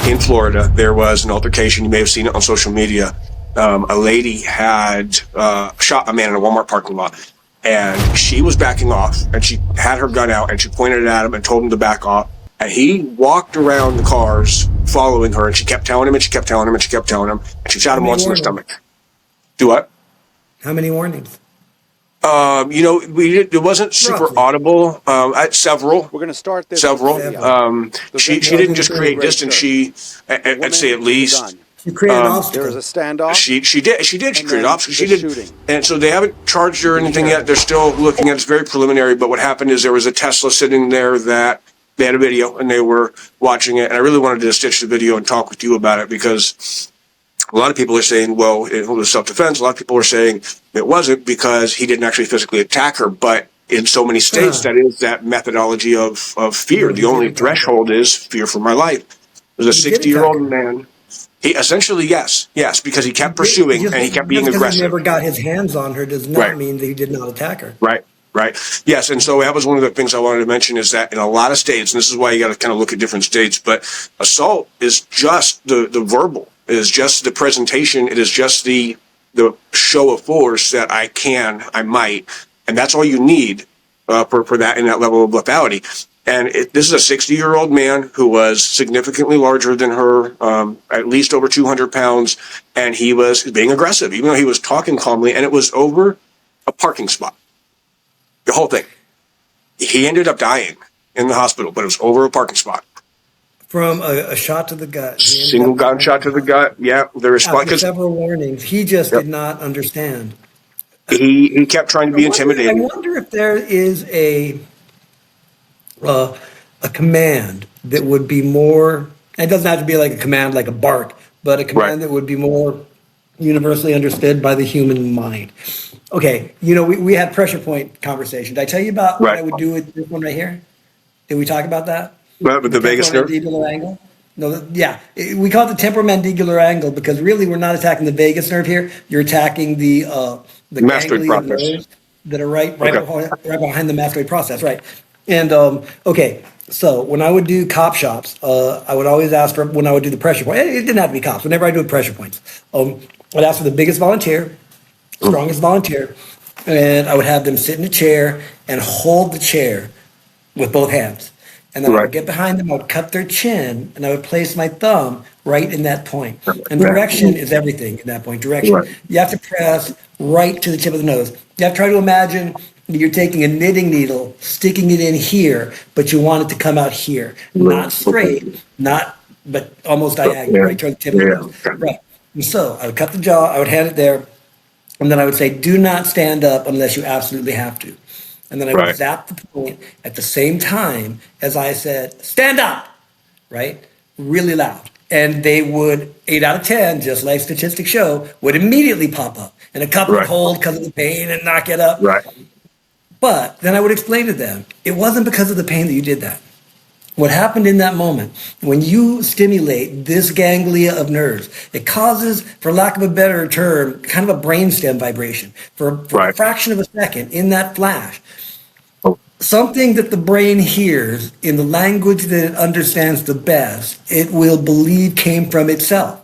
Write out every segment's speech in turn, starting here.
in Florida, there was an altercation. You may have seen it on social media. A lady had shot a man in a Walmart parking lot, and she was backing off, and she had her gun out, and she pointed it at him and told him to back off. And he walked around the cars following her, and she kept telling him, and she kept telling him, and she kept telling him, and she shot him once in the stomach. Do what? How many warnings? It wasn't super audible. Several. We're going to start this. Several. She didn't just create distance. She, I'd say at least. She created an obstacle. There was a standoff. She did. She created obstacles. She did. Shooting. And so they haven't charged her or anything yet. They're still looking at it. It's very preliminary. But what happened is there was a Tesla sitting there that they had a video and they were watching it. And I really wanted to stitch the video and talk with you about it because a lot of people are saying, well, it was self-defense. A lot of people are saying it wasn't because he didn't actually physically attack her. But in so many states, that is that methodology of fear. The only threshold is fear for my life. There's a 60-year-old man. He essentially, yes, because he kept pursuing and he kept being aggressive. He never got his hands on her does not mean that he did not attack her. Right. Yes, and so that was one of the things I wanted to mention is that in a lot of states, and this is why you got to kind of look at different states, but assault is just the verbal. It is just the presentation. It is just the show of force that I might, and that's all you need for that in that level of lethality. And this is a 60-year-old man who was significantly larger than her, at least over 200 pounds, and he was being aggressive, even though he was talking calmly, and it was over a parking spot. The whole thing. He ended up dying in the hospital, but it was over a parking spot. From a shot to the gut. Single gunshot to the gut. Yeah, the response. After several warnings, he just did not understand. He kept trying to be intimidating. I wonder if there is a command that would be more. It doesn't have to be like a command like a bark, but a command that would be more universally understood by the human mind. Okay, we had pressure point conversation. Did I tell you about what I would do with this one right here? Did we talk about that? With the vagus nerve? Angle? No, we call it the temporomandibular angle because really we're not attacking the vagus nerve here. You're attacking the mastoid process that are right behind the mastoid process, right? And so when I would do cop shops, I would always ask for when I would do the pressure point. It didn't have to be cops. Whenever I do pressure points, I'd ask for the biggest volunteer, strongest volunteer, and I would have them sit in a chair and hold the chair with both hands. And then I would get behind them, I would cut their chin, and I would place my thumb right in that point. And direction is everything in that point. Direction. You have to press right to the tip of the nose. You have to try to imagine you're taking a knitting needle, sticking it in here, but you want it to come out here. Not straight, but almost diagonal, right toward the tip of the nose. Right. And so I would cut the jaw, I would hand it there, and then I would say, do not stand up unless you absolutely have to. And then I would zap the point at the same time as I said, stand up, right? Really loud. And they would, 8 out of 10, just like statistics show, would immediately pop up. And a couple would hold because of the pain and knock it up. But then I would explain to them, it wasn't because of the pain that you did that. What happened in that moment, when you stimulate this ganglia of nerves, it causes, for lack of a better term, kind of a brainstem vibration. For a fraction of a second, in that flash, something that the brain hears in the language that it understands the best, it will believe came from itself.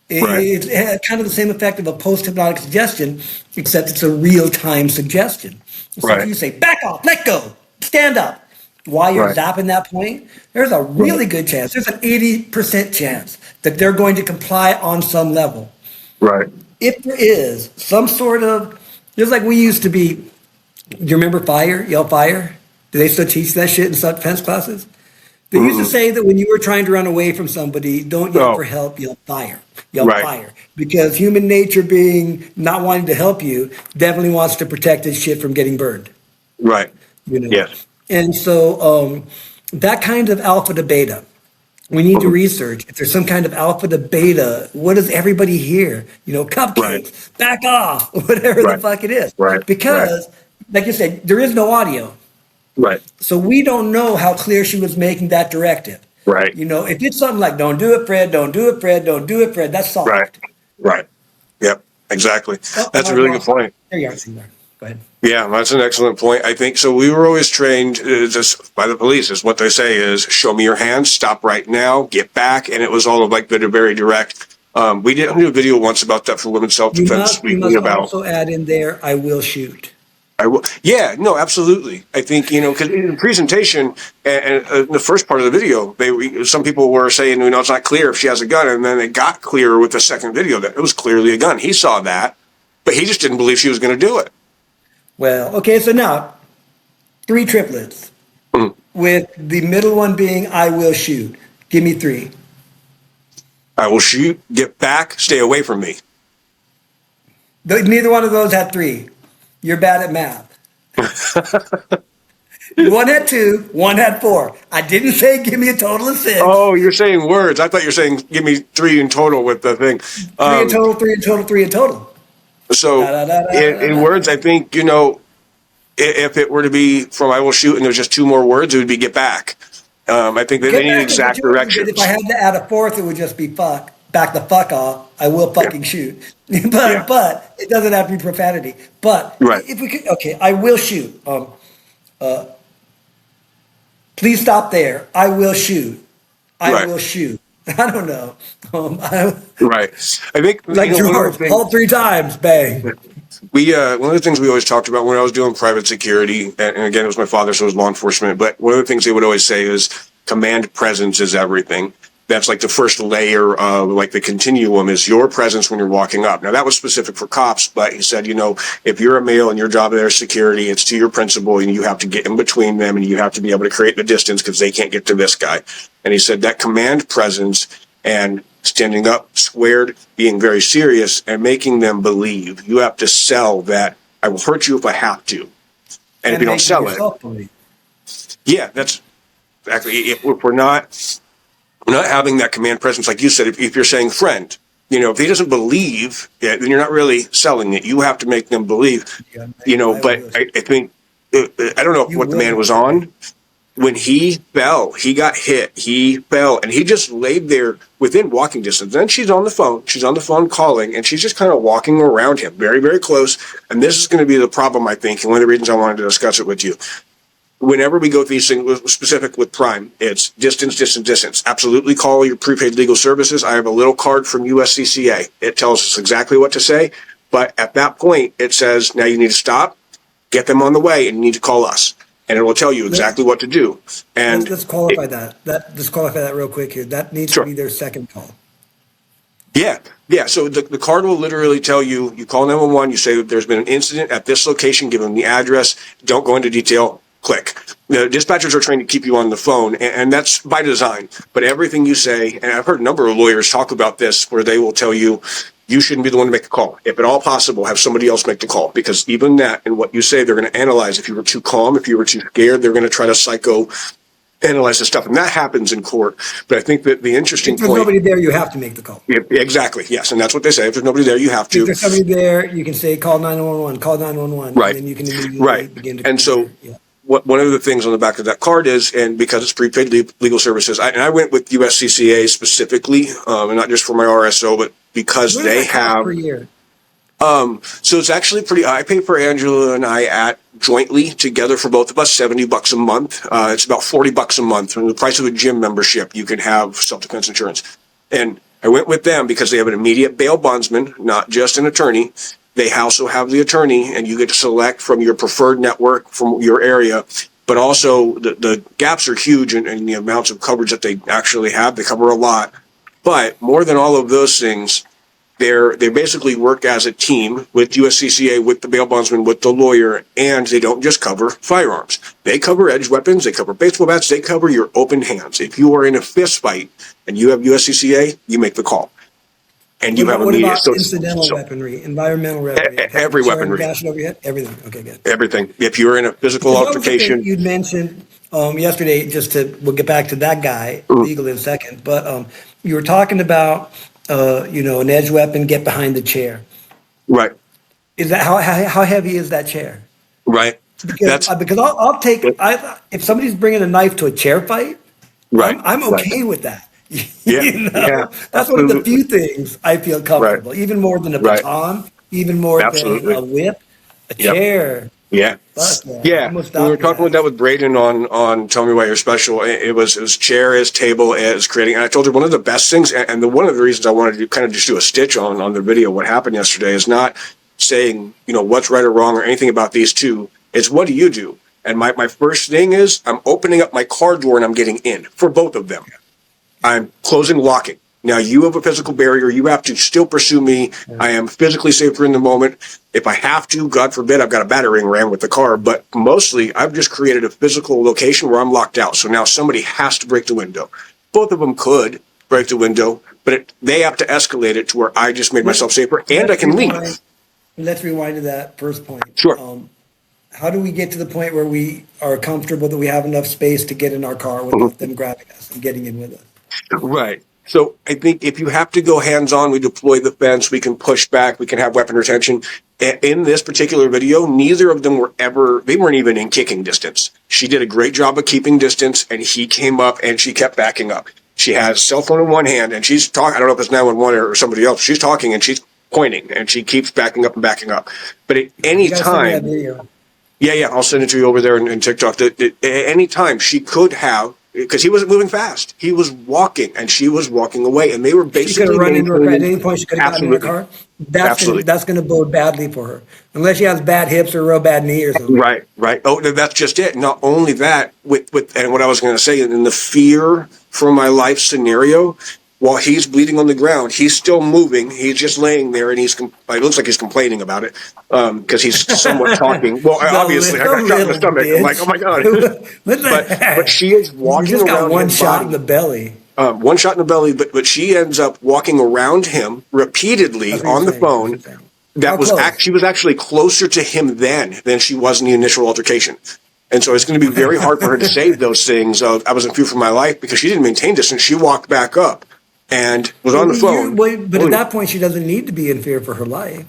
It's kind of the same effect of a post-hypnotic suggestion, except it's a real-time suggestion. So if you say, back off, let go, stand up, while you're zapping that point, there's a really good chance, there's an 80% chance that they're going to comply on some level. If there is some sort of, just like we used to be, do you remember fire, yell fire? Do they still teach that shit in self-defense classes? They used to say that when you were trying to run away from somebody, don't yell for help, yell fire. Yell fire. Because human nature being not wanting to help you definitely wants to protect its shit from getting burned. Yes. And so that kind of alpha to beta, we need to research if there's some kind of alpha to beta. What does everybody hear? Cupcakes, back off, whatever the fuck it is. Because, like you said, there is no audio. So we don't know how clear she was making that directive. If it's something like, don't do it, Fred, don't do it, Fred, don't do it, Fred, that's soft. Yep, exactly. That's a really good point. There you are, Go ahead. Yeah, that's an excellent point. I think so. We were always trained just by the police is what they say is show me your hands, stop right now, get back. And it was all of like very direct. We did do a video once about that for Women's Self-Defense You Weekly must about also add in there, I will shoot. I will. Yeah, no, absolutely. I think, because in the presentation and the first part of the video, some people were saying, it's not clear if she has a gun. And then it got clear with the second video that it was clearly a gun. He saw that, but he just didn't believe she was going to do it. Well, okay, so now 3 triplets Mhm. with the middle one being I will shoot. Give me 3. I will shoot, get back, stay away from me. Neither one of those had 3. You're bad at math. One had 2, one had 4. I didn't say give me a total of 6. Oh, you're saying words. I thought you were saying give me 3 in total with the thing. 3 in total, 3 in total, 3 in total. So in words, I think, if it were to be from I will shoot and there's just 2 more words, it would be get back. I think that they need exact directions. If I had to add a 4th, it would just be fuck. Back the fuck off. I will fucking shoot. But it doesn't have to be profanity. But Right. if we could, okay, I will shoot. Please stop there. I will shoot. I Right. will shoot. I don't know. Right. I think Like one of the George, things- all 3 times, bang. one of the things we always talked about when I was doing private security, and again, it was my father, so it was law enforcement, but one of the things they would always say is command presence is everything. That's like the first layer of like the continuum is your presence when you're walking up. Now that was specific for cops, but he said, if you're a male and your job there is security, it's to your principal and you have to get in between them and you have to be able to create the distance because they can't get to this guy. And he said that command presence and standing up squared, being very serious and making them believe. You have to sell that I will hurt you if I have to. And if you don't sell it, yeah, that's exactly. If we're not having that command presence, like you said, if you're saying friend, if he doesn't believe, then you're not really selling it. You have to make them believe, but I think, I don't know what the man was on. When he fell, he got hit, he fell, and he just laid there within walking distance. Then she's on the phone calling, and she's just kind of walking around him very, very close. And this is going to be the problem, I think, and one of the reasons I wanted to discuss it with you. Whenever we go through these things, specific with crime, it's distance. Absolutely call your prepaid legal services. I have a little card from USCCA. It tells us exactly what to say. But at that point, it says, now you need to stop, get them on the way, and you need to call us. And it will tell you exactly what to do. And let's qualify that. Let's qualify that real quick here. That needs to be their second call. Yeah. So the card will literally tell you, you call 911, you say there's been an incident at this location, give them the address, don't go into detail, click. The dispatchers are trained to keep you on the phone, and that's by design. But everything you say, and I've heard a number of lawyers talk about this, where they will tell you, you shouldn't be the one to make the call. If at all possible, have somebody else make the call. Because even that and what you say, they're going to analyze. If you were too calm, if you were too scared, they're going to try to psychoanalyze the stuff. And that happens in court. But I think that the interesting If there's point... nobody there, you have to make the call. Yeah, exactly, yes. And that's what they say. If there's nobody there, you have to. If there's somebody there, you can say, call 911, call 911. Right. And then you can immediately begin to... And so... Yeah. One of the things on the back of that card is, and because it's prepaid legal services, I went with USCCA specifically, and not just for my RSO, but because What they does that cost have. per year? So it's actually pretty. I pay for Angela and I at jointly together for both of us $70 a month. It's about $40 a month. And the price of a gym membership, you can have self-defense insurance. And I went with them because they have an immediate bail bondsman, not just an attorney. They also have the attorney, and you get to select from your preferred network from your area. But also, the gaps are huge in the amounts of coverage that they actually have. They cover a lot. But more than all of those things, they basically work as a team with USCCA, with the bail bondsman, with the lawyer, and they don't just cover firearms. They cover edge weapons, they cover baseball bats, they cover your open hands. If you are in a fist fight and you have USCCA, you make the call. And you have What immediate... about incidental weaponry, environmental weaponry? Every weaponry. Dash it over your head? Everything. Okay, good. Everything. If you're in a physical altercation... You'd mentioned yesterday, we'll get back to that guy, legal in a second, but you were talking about, an edge weapon, get behind the chair. Right. Is that how heavy is that chair? Right. Because I'll take if somebody's bringing a knife to a chair fight, right. I'm okay with that. Yeah. That's one of the few things I feel comfortable, even more than a baton, even more than a whip. A Yep. chair. Yeah. Fuck yeah. I Yeah. almost We were stopped his talking about that ass. with Braden on Tell Me Why You're Special. It was chair as table as creating. And I told her one of the best things, and one of the reasons I wanted to kind of just do a stitch on the video, what happened yesterday, is not saying, what's right or wrong or anything about these two. It's what do you do? And my first thing is I'm opening up my car door and I'm getting in for both of them. I'm closing, locking. Now you have a physical barrier. You have to still pursue me. I am physically safer in the moment. If I have to, God forbid, I've got a battering ram with the car. But mostly, I've just created a physical location where I'm locked out. So now somebody has to break the window. Both of them could break the window, but they have to escalate it to where I just made myself safer and I Let's can rewind. leave. Let's rewind to that first point. Sure. How do we get to the point where we are comfortable that we have enough space to get in our car without them grabbing us and getting in with us? Right. So I think if you have to go hands on, we deploy the fence, we can push back, we can have weapon retention. In this particular video, neither of them they weren't even in kicking distance. She did a great job of keeping distance and he came up and she kept backing up. She has cell phone in one hand and she's talking. I don't know if it's 911 or somebody else. She's talking and she's pointing and she keeps backing up and backing up. But at any You gotta send me that time, video. yeah, I'll send it to you over there in TikTok. At any time, she could have, because he wasn't moving fast. He was walking, and she was walking away, and they were She could have basically run into her car. At maintaining. any point, she could have gotten in her Absolutely, car. absolutely. That's gonna bode badly for her, unless she has bad hips or a real bad knee or something. Right. Oh, that's just it. Not only that, and what I was going to say, in the fear for my life scenario, while he's bleeding on the ground, he's still moving. He's just laying there, and it looks like he's complaining about it because he's somewhat talking. Well, obviously, I got shot in the stomach. I'm like, oh my god. What the but heck? she is You walking just got around one his shot body. in the belly. One shot in the belly, but she ends up walking around him repeatedly That's what you're on the saying. That's what phone. you're saying. How close? She was actually closer to him then than she was in the initial altercation. And so it's going to be very hard for her to say those things of I was in fear for my life because she didn't maintain distance. She walked back up and was on the phone. But at that point, she doesn't need to be in fear for her life.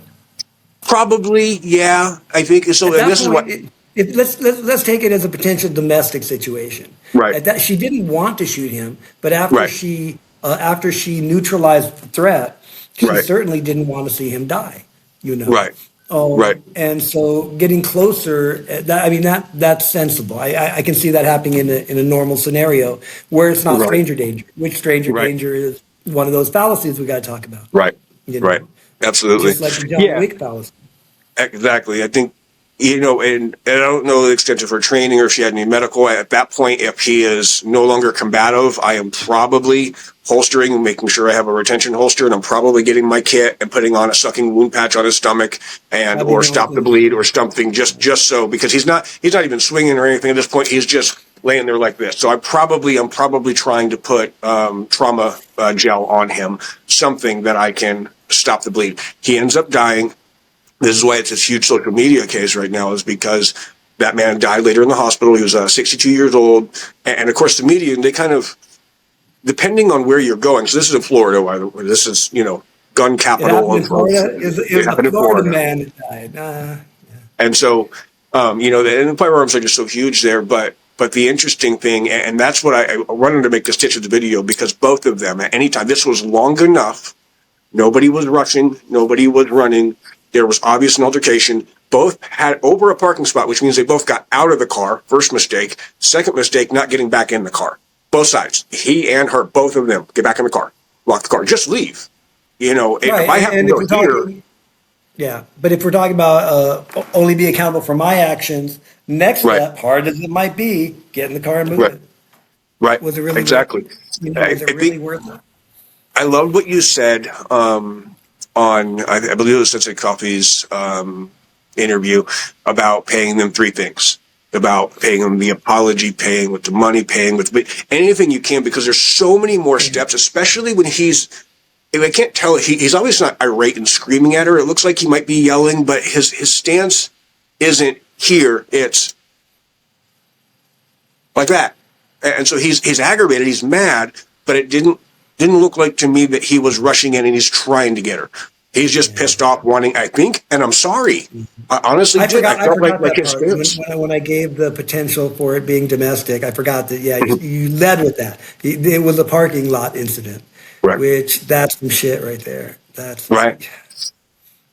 Probably, yeah. I think so. At And that this is what. point, let's take it as a potential domestic situation. Right. At that, she didn't want to shoot him, but Right. after she neutralized the threat, she Right. certainly didn't want to see him die. Right. Right. And so getting closer, that's sensible. I can see that happening in a normal scenario where it's not Right. stranger danger, which stranger Right. danger is one of those fallacies we got to talk about. Right. You know, Right. Absolutely. just like the John Yeah. Wick fallacy. Exactly. I think, and I don't know the extent of her training or if she had any medical. At that point, if he is no longer combative, I am probably holstering and making sure I have a retention holster, and I'm probably getting my kit and putting on a sucking wound patch on his stomach or stop the bleed or something just so, because he's not even swinging or anything at this point. He's just laying there like this. So I'm probably trying to put trauma gel on him, something that I can stop the bleed. He ends up dying. This is why it's this huge social media case right now, is because that man died later in the hospital. He was 62 years old. And of course, the media, they kind of, depending on where you're going. So this is in Florida, by the way. This is, gun It capital. happened in Florida. It was It happened a in Florida Florida. man that died. And so, and the firearms are just so huge there. But the interesting thing, and that's what I wanted to make the stitch of the video, because both of them, at any time, this was long enough. Nobody was rushing. Nobody was running. There was obvious an altercation. Both had over a parking spot, which means they both got out of the car. First mistake. Second mistake, not getting back in the car. Both sides. He and her, both of them, get back in the car. Lock the car. Just leave. If I have to if go we're here. talking, yeah, but if we're talking about only be accountable for my actions, next Right. step, hard as it might be, get in the car and move Right. it. Right. Was it really Exactly. was it really worth it? I loved what you said on, I believe it was Sensei Coffee's interview about paying them three things. About paying them the apology, paying with the money, paying with anything you can, because there's so many more steps, especially when I can't tell, he's obviously not irate and screaming at her. It looks like he might be yelling, but his stance isn't here. It's like that. And so he's aggravated, he's mad, but it didn't look like to me that he was rushing in and he's trying to get her. He's just pissed off, wanting, I think, and I'm sorry. I honestly did. I felt like his stance. When I gave the potential for it being domestic, I forgot that. Yeah, you led with that. It was a parking lot incident, Right. which that's some shit right there. That's Right.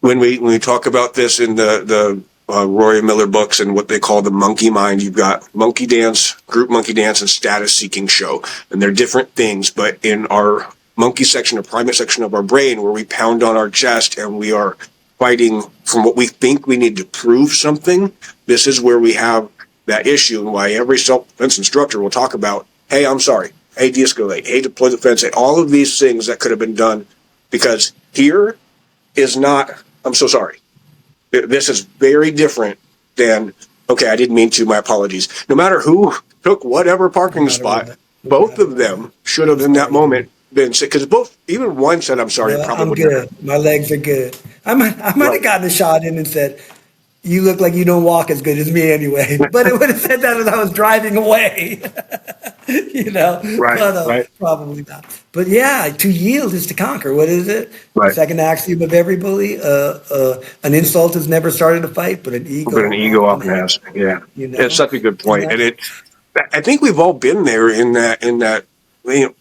When we talk about this in the Roy Miller books and what they call the monkey mind. You've got monkey dance, group monkey dance, and status seeking show. And they're different things, but in our monkey section or primate section of our brain, where we pound on our chest and we are fighting from what we think we need to prove something, this is where we have that issue, and why every self-defense instructor will talk about, hey, I'm sorry, hey, de-escalate, hey, deploy the fence, hey, all of these things that could have been done, because here is not, I'm so sorry. This is very different than, okay, I didn't mean to, my apologies. No matter who took whatever parking spot, both of them should have in that moment been sick, because both, even one said, I'm sorry, probably. I'm good. My legs are good. I might have gotten a shot in and said, you look like you don't walk as good as me anyway. But it would have said that as I was driving away. Right. Probably not. But yeah, to yield is to conquer. What is it? Right. Second axiom of every bully. An insult has never started a fight, but an ego. But an ego often has. Yeah. It's such a good point. And I think we've all been there in that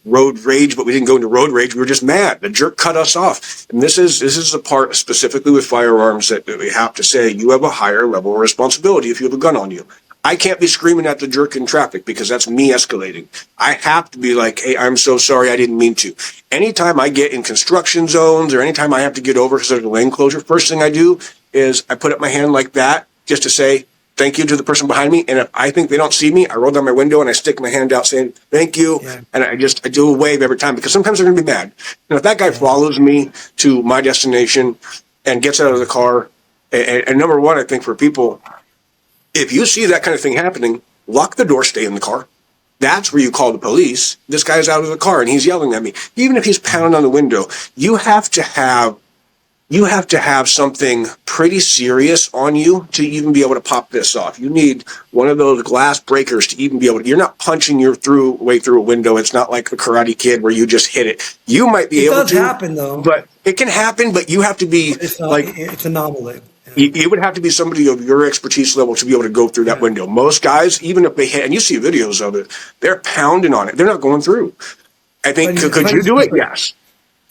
road rage, but we didn't go into road rage. We were just mad. The jerk cut us off. And this is the part specifically with firearms that we have to say, you have a higher level of responsibility if you have a gun on you. I can't be screaming at the jerk in traffic because that's me escalating. I have to be like, hey, I'm so sorry, I didn't mean to. Anytime I get in construction zones or anytime I have to get over because there's a lane closure, first thing I do is I put up my hand like that just to say thank you to the person behind me. And if I think they don't see me, I roll down my window and I stick my hand out saying thank you. Yeah. And I do a wave every time, because sometimes they're going to be mad. If that guy follows me to my destination and gets out of the car, and number one, I think for people, if you see that kind of thing happening, lock the door, stay in the car. That's where you call the police. This guy's out of the car and he's yelling at me. Even if he's pounding on the window, you have to have something pretty serious on you to even be able to pop this off. You need one of those glass breakers to even be able to, you're not punching your way through a window. It's not like the Karate Kid where you just hit it. You might be able to. It does happen though. But it can happen, but you have to be it's an anomaly. You would have to be somebody of your expertise level to be able to go through that window. Most guys, even if they hit, and you see videos of it, they're pounding on it. They're not going through. I think, could you do it? Yes.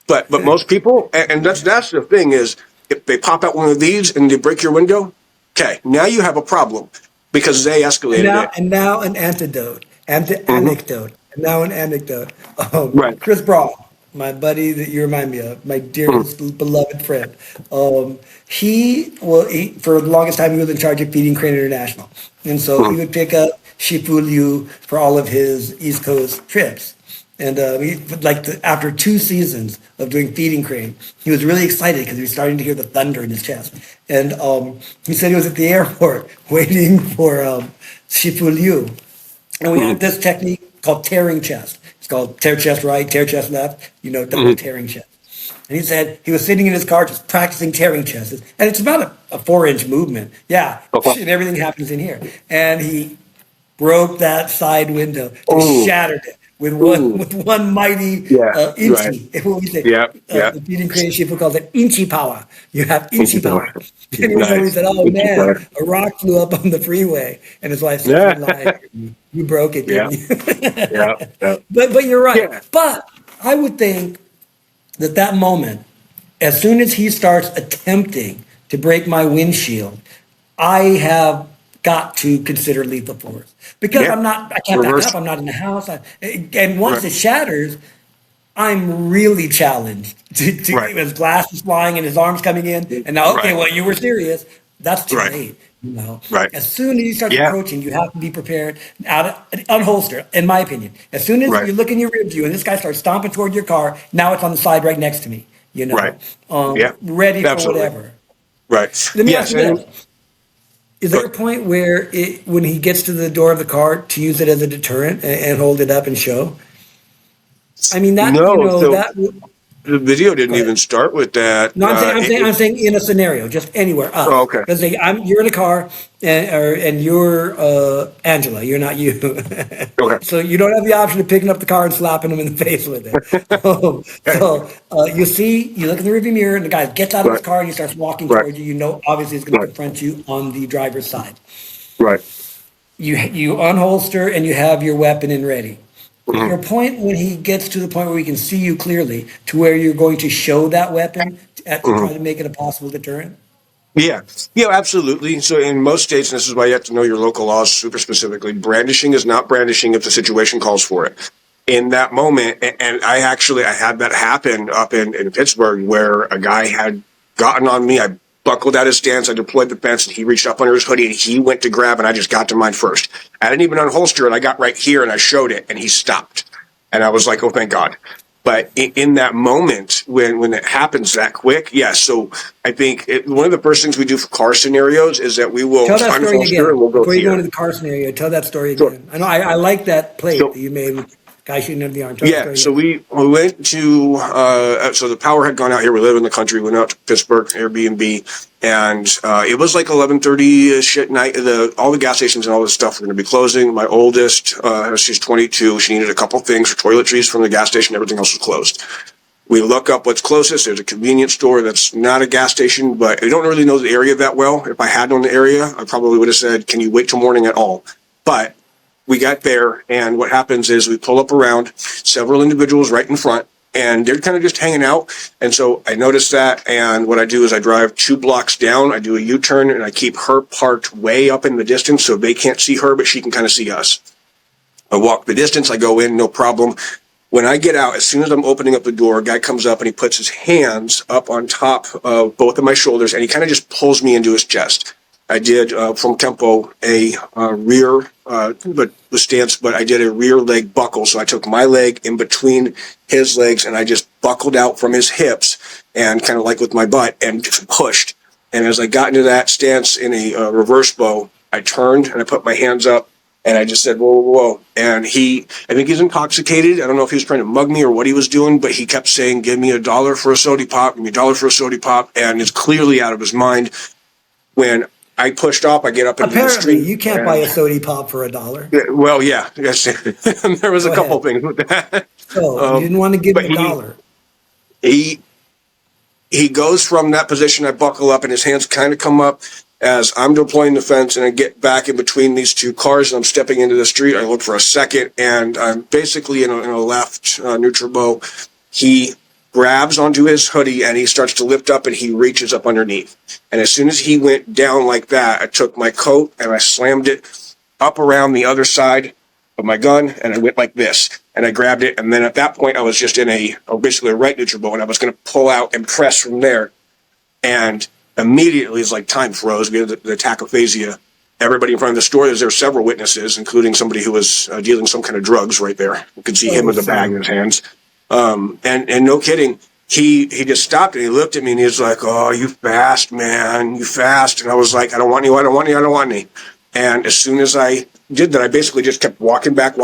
But most people, and that's the thing is, if they pop out one of these and they break your window, okay, now you have a problem because they escalated it. And now an anecdote. Now an anecdote. Right. Chris Brawl, my buddy that you remind me of, my dearest beloved friend. He for the longest time he was in charge of Feeding Crane International, and so he would pick up Shifu Liu for all of his East Coast trips. And after 2 seasons of doing Feeding Crane, he was really excited because he was starting to hear the thunder in his chest. And he said he was at the airport waiting for Shifu Liu, and we had this technique called tearing chest. It's called tear chest right, tear chest left, double tearing chest. And he said he was sitting in his car just practicing tearing chests. And it's about a 4-inch movement. Yeah. And everything happens in here. And he broke that side window, shattered it with one mighty inchy. Right. What we say? The Feeding Crane Shifu calls it inchy power. You have inchy power. And he always said, oh man, a rock flew up on the freeway. And his wife said, you broke it, didn't you? But you're right. Yeah. But I would think that moment, as soon as he starts attempting to break my windshield, I have got to consider lethal force, because I can't back up. I'm not in the house. And once it shatters, I'm really challenged to his glass is flying and his arms coming in. And now, well, you were serious. That's too late. Right. As soon as you start approaching, you have to be prepared. Unholster, in my opinion. As soon as you look in your rear view and this guy starts stomping toward your car, now it's on the side right next to me. Ready for whatever. Right. Let me ask you this. Is there a point where when he gets to the door of the car, to use it as a deterrent and hold it up and show? I mean, the video didn't even start with that. No, I'm saying in a scenario, just anywhere. Oh, okay. Let's say you're in a car and you're Angela. You're not you. Okay. So you don't have the option of picking up the car and slapping him in the face with it. You look in the rearview mirror and the guy gets out of his car and he starts walking towards you. You know, obviously he's going to confront you on the driver's side. Right. You unholster and you have your weapon and ready. Your point when he gets to the point where we can see you clearly, to where you're going to show that weapon to try to make it a possible deterrent? Yeah, yeah, absolutely. So in most states, and this is why you have to know your local laws super specifically, brandishing is not brandishing if the situation calls for it. In that moment, and I had that happen up in Pittsburgh where a guy had gotten on me. I buckled out his stance, I deployed the fence, and he reached up under his hoodie and he went to grab and I just got to mine first. I didn't even unholster it. I got right here and I showed it and he stopped. And I was like, oh, thank God. But in that moment, when it happens that quick, yes. So I think one of the first things we do for car scenarios is that we will Tell that story unholster and again we'll go before you go into here. the car scenario. Tell that story So, again. I know I like that plate that so you made with guy shooting under the arm. Tell that yeah, story so again. we went to so the power had gone out here. We live in the country. We went out to Pittsburgh Airbnb, and it was like 11:30 ish at night. All the gas stations and all this stuff were going to be closing. My oldest, she's 22. She needed a couple things for toiletries from the gas station. Everything else was closed. We look up what's closest. There's a convenience store that's not a gas station, but I don't really know the area that well. If I had known the area, I probably would have said, "Can you wait till morning at all?" But we got there, and what happens is we pull up around several individuals right in front, and they're kind of just hanging out. And so I noticed that, and what I do is I drive 2 blocks down, I do a U-turn, and I keep her parked way up in the distance so they can't see her, but she can kind of see us. I walk the distance, I go in, no problem. When I get out, as soon as I'm opening up the door, a guy comes up and he puts his hands up on top of both of my shoulders, and he kind of just pulls me into his chest. I did from tempo a rear, but the stance, but I did a rear leg buckle. So I took my leg in between his legs and I just buckled out from his hips and kind of like with my butt and just pushed. And as I got into that stance in a reverse bow, I turned and I put my hands up and I just said, whoa, whoa, whoa. And I think he's intoxicated. I don't know if he was trying to mug me or what he was doing, but he kept saying, give me $1 for a soda pop, give me $1 for a soda pop. And it's clearly out of his mind. When I pushed off, I get up into the Apparently, street. you can't buy a soda pop for $1. Well, yeah, yes. There was Go a couple ahead. things with that. So you didn't want to give But him a dollar. he he goes from that position. I buckle up, and his hands kind of come up as I'm deploying the fence, and I get back in between these two cars, and I'm stepping into the street. I look for a second, and I'm basically in a left neutral bow. He grabs onto his hoodie and he starts to lift up and he reaches up underneath. And as soon as he went down like that, I took my coat and I slammed it up around the other side of my gun and I went like this and I grabbed it. And then at that point, I was just in basically a right neutral bow, and I was going to pull out and press from there. And immediately it's like time froze. We had the tachophasia. Everybody in front of the store, there were several witnesses, including somebody who was dealing some kind of drugs right there. You could see him Oh, with a bag so in his hands. And no kidding, he just stopped and he looked at me and he was like, "Oh, you fast, man, you fast." And I was like, "I don't want any, I don't want any, I don't want any." And as soon as I did that, I basically just kept walking back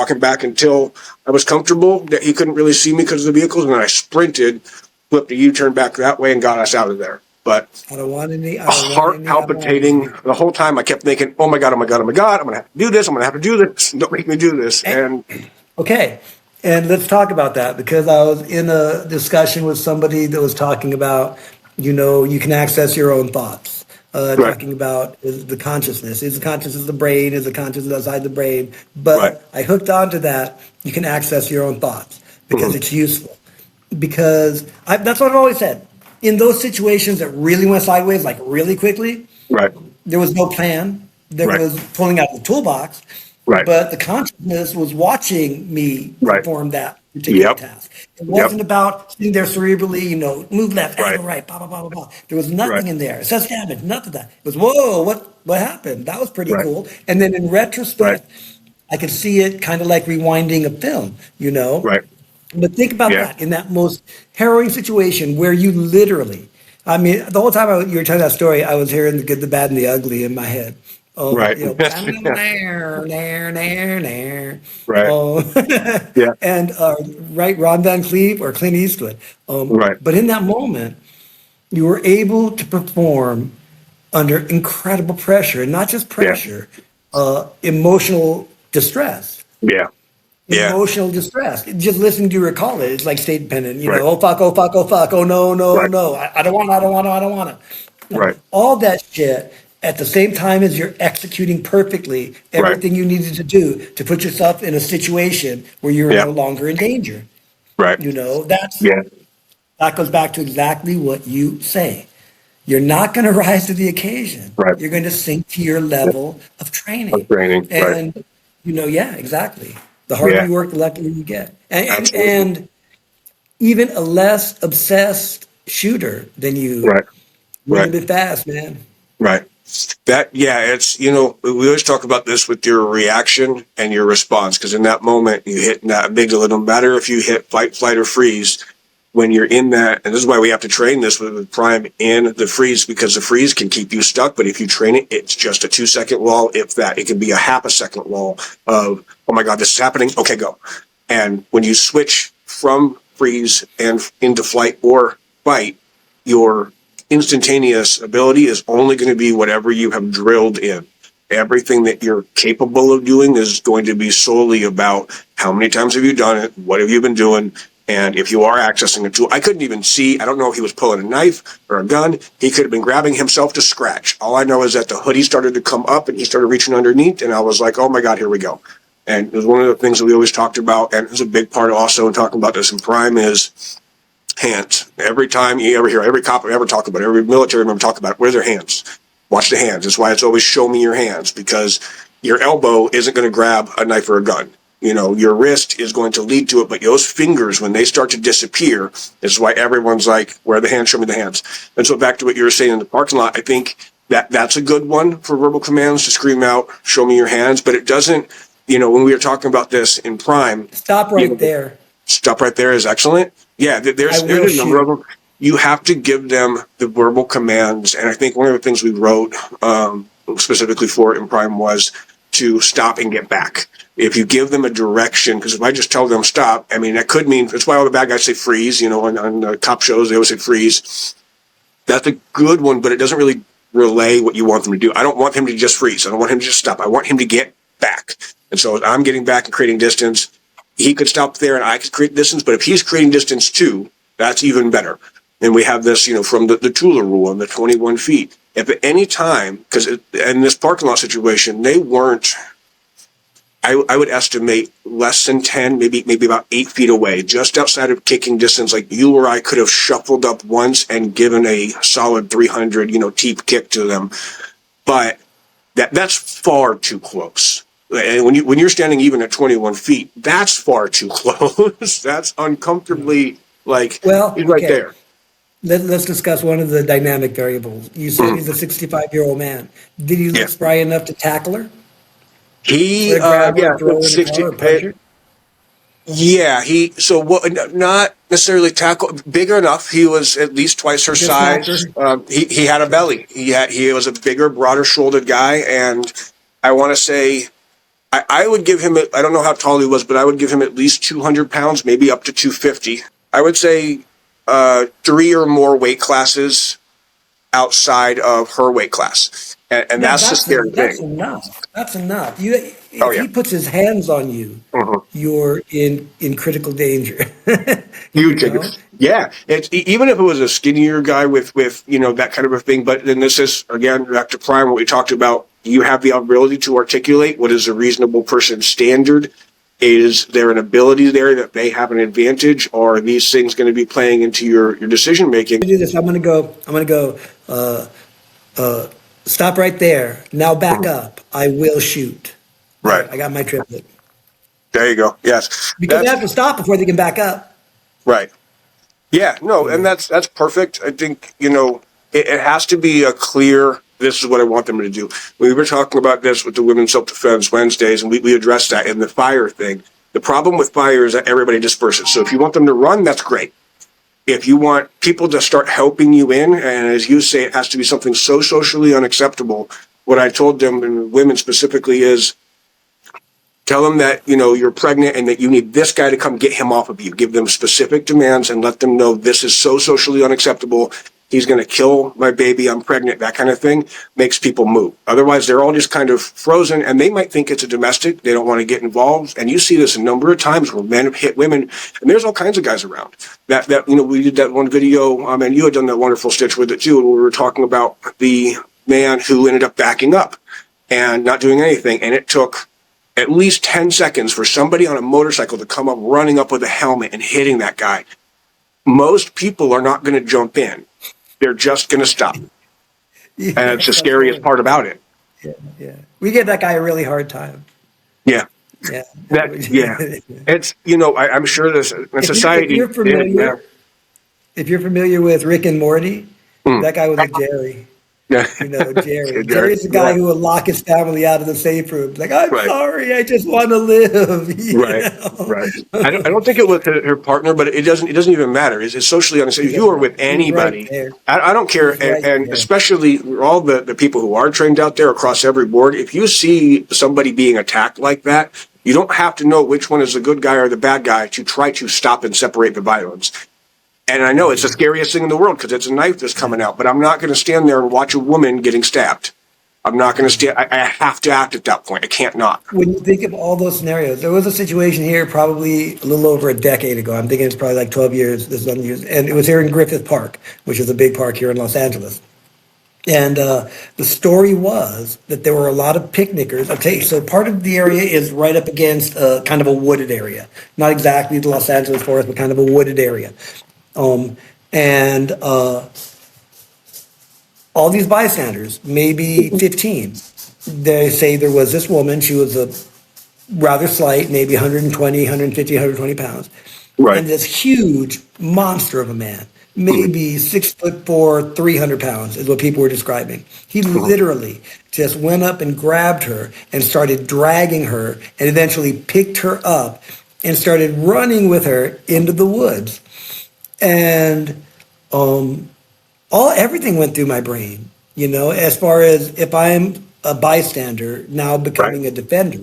until I was comfortable that he couldn't really see me because of the vehicles. And then I sprinted, flipped a U-turn back that way and got us out of there. But I don't want any. I don't want heart any. I don't want palpitating any. the whole time. I kept thinking, "Oh my God, oh my God, oh my God, I'm going to have to do this. I'm going to have to do this. Don't make me do this." And Okay, and let's talk about that because I was in a discussion with somebody that was talking about, you can access your own thoughts. right, Talking about the consciousness. Is the consciousness the brain? Is the consciousness outside the brain? right, But I hooked onto that. You can access your own thoughts because mhm, it's useful. That's what I've always said. In those situations that really went sideways, like really quickly, right, there was no plan. There right, was pulling out the toolbox, right, but the consciousness was watching me right. perform that particular Yep, task. It yep, wasn't about sitting there cerebrally, move left, right, angle right, blah, blah, blah, blah, blah. There was right, nothing in there. Assess damage, nothing of that. It was, whoa, what happened? That was pretty right, cool. And then in right, retrospect, I could see it kind of like rewinding a film. right. But think about Yeah, that in that most harrowing situation where you literally, I mean, the whole time you were telling that story, I was hearing the good, the bad, and the ugly in my head. right. Nair, nair, nair, nair. Right. Oh, Yeah, and right, Ron Van Cleve or Clint Eastwood. right. But in that moment, you were able to perform under incredible pressure, and not just Yeah, pressure, emotional distress yeah, yeah. emotional distress. Just listening to you recall it, it's like state dependent, Right, oh fuck, oh fuck, oh fuck, oh no, no, right, no, I don't want it, I don't want it, I don't want it. Now, right, all that shit at the same time as you're executing perfectly right. everything you needed to do to put yourself in a situation where you're Yeah, no longer in danger. right. That Yeah, goes back to exactly what you say. you're not going to rise to the occasion. Right. You're going to sink to your level of Of training. training. Right. And, yeah, exactly. The harder Yeah. you work, the luckier you get. Absolutely. And even a less obsessed shooter than you, Right. moving Right. a bit fast, man. Right. That, yeah, it's, we always talk about this with your reaction and your response, because in that moment you hit that amygdala, no matter if you hit fight, flight, or freeze, when you're in that, and this is why we have to train this with prime in the freeze, because the freeze can keep you stuck, but if you train it, it's just a 2 second wall. If that, it can be a half a second wall of, oh my God, this is happening. Okay, go. And when you switch from freeze and into flight or fight, your instantaneous ability is only going to be whatever you have drilled in. Everything that you're capable of doing is going to be solely about how many times have you done it, what have you been doing, and if you are accessing a tool. I couldn't even see, I don't know if he was pulling a knife or a gun. He could have been grabbing himself to scratch. All I know is that the hoodie started to come up and he started reaching underneath, and I was like, oh my God, here we go. And it was one of the things that we always talked about, and it's a big part also in talking about this in Prime, is hands. Every time you ever hear every cop ever talk about it, every military member talk about it, where's their hands? Watch the hands. That's why it's always show me your hands, because your elbow isn't going to grab a knife or a gun. Your wrist is going to lead to it, but those fingers, when they start to disappear, this is why everyone's like, where are the hands? Show me the hands. And so back to what you were saying in the parking lot, I think that's a good one for verbal commands, to scream out, show me your hands. But it doesn't, when we were talking about this in Prime. Stop right there. Stop right there is excellent. Yeah, there's a number of them. You have to give them the verbal commands. And I think one of the things we wrote specifically for it in Prime was to stop and get back. If you give them a direction, because if I just tell them stop, I mean, that could mean, that's why all the bad guys say freeze, on cop shows, they always say freeze. That's a good one, but it doesn't really relay what you want them to do. I don't want him to just freeze. I don't want him to just stop. I want him to get back. And so I'm getting back and creating distance. He could stop there and I could create distance, but if he's creating distance too, that's even better. And we have this, from the Tula rule and the 21 feet. If at any time, because in this parking lot situation, they weren't, I would estimate less than 10, maybe about 8 feet away, just outside of kicking distance. Like you or I could have shuffled up once and given a solid 300, teep kick to them. But that's far too close. And when you're standing even at 21 feet, that's far too close. That's uncomfortably he's right there. Let's discuss one of the dynamic variables. You said he's a 65-year-old man. Did he look spry enough to tackle her? He, Throw her in 60. the car or punch her? Yeah, not necessarily tackle, bigger enough. He was at least twice her size. He had a belly. He was a bigger, broader shouldered guy. And I want to say, I would give him, I don't know how tall he was, but I would give him at least 200 pounds, maybe up to 250. I would say 3 or more weight classes outside of her weight class. And that's the scary that's thing. enough. That's enough. If he puts his hands on you, you're in critical danger. Huge. Yeah. It's even if it was a skinnier guy with that kind of a thing. But then this is, again, back to Prime, what we talked about. You have the ability to articulate what is a reasonable person's standard. Is there an ability there that they have an advantage, or are these things going to be playing into your decision making? Do this. I'm going to go. Stop right there. Now back up. I will shoot. Right. I got my triplet. There you go. Yes. Because they have to stop before they can back up. Right. Yeah. No. And that's perfect. I think it has to be a clear. This is what I want them to do. We were talking about this with the Women's Self-Defense Wednesdays, and we addressed that in the fire thing. The problem with fire is that everybody disperses. So if you want them to run, that's great. If you want people to start helping you in, and as you say, it has to be something so socially unacceptable, what I told them, and women specifically, is tell them that, you're pregnant and that you need this guy to come get him off of you. Give them specific demands and let them know this is so socially unacceptable. He's going to kill my baby. I'm pregnant. That kind of thing makes people move. Otherwise, they're all just kind of frozen, and they might think it's a domestic. They don't want to get involved. And you see this a number of times where men hit women, and there's all kinds of guys around. That we did that one video, and you had done that wonderful stitch with it too. And we were talking about the man who ended up backing up and not doing anything, and it took at least 10 seconds for somebody on a motorcycle to come up running up with a helmet and hitting that guy. Most people are not going to jump in. They're just going to stop. And it's the Yes, scariest absolutely. part about it. Yeah, yeah. We give that guy a really hard time. Yeah. Yeah. Yeah. It's, I'm sure this in If society you're did. Yeah. familiar, if you're familiar with Rick and Morty, Mm. that guy was a Jerry. Yeah. Jerry. Jared. Jerry's the guy Yeah. who would lock his family out of the safe room. Like, I'm Right. sorry, I just want to live. Right. Right. I don't think it was her partner, but it doesn't even matter. It's socially unacceptable. He If you are doesn't. with He's right anybody, there. I don't care. He's And, right and there. especially all the people who are trained out there across every board, if you see somebody being attacked like that, you don't have to know which one is the good guy or the bad guy to try to stop and separate the violence. And I know it's the scariest thing in the world because it's a knife that's coming out, but I'm not going to stand there and watch a woman getting stabbed. I'm not going to stand. I have to act at that point. I can't not. When you think of all those scenarios, there was a situation here probably a little over a decade ago. I'm thinking it's probably like 12 years. This is unused, and it was here in Griffith Park, which is a big park here in Los Angeles. And the story was that there were a lot of picnickers. Okay, so part of the area is right up against kind of a wooded area, not exactly the Los Angeles forest, but kind of a wooded area. And all these bystanders, maybe 15, they say there was this woman. She was a rather slight, maybe 120, 150, 120 pounds, Right. and this huge monster of a man, Mhm. maybe 6'4", 300 pounds is what people were describing. He Mhm. literally just went up and grabbed her and started dragging her and eventually picked her up and started running with her into the woods. And um, all everything went through my brain, as far as if I'm a bystander now Right. becoming a defender,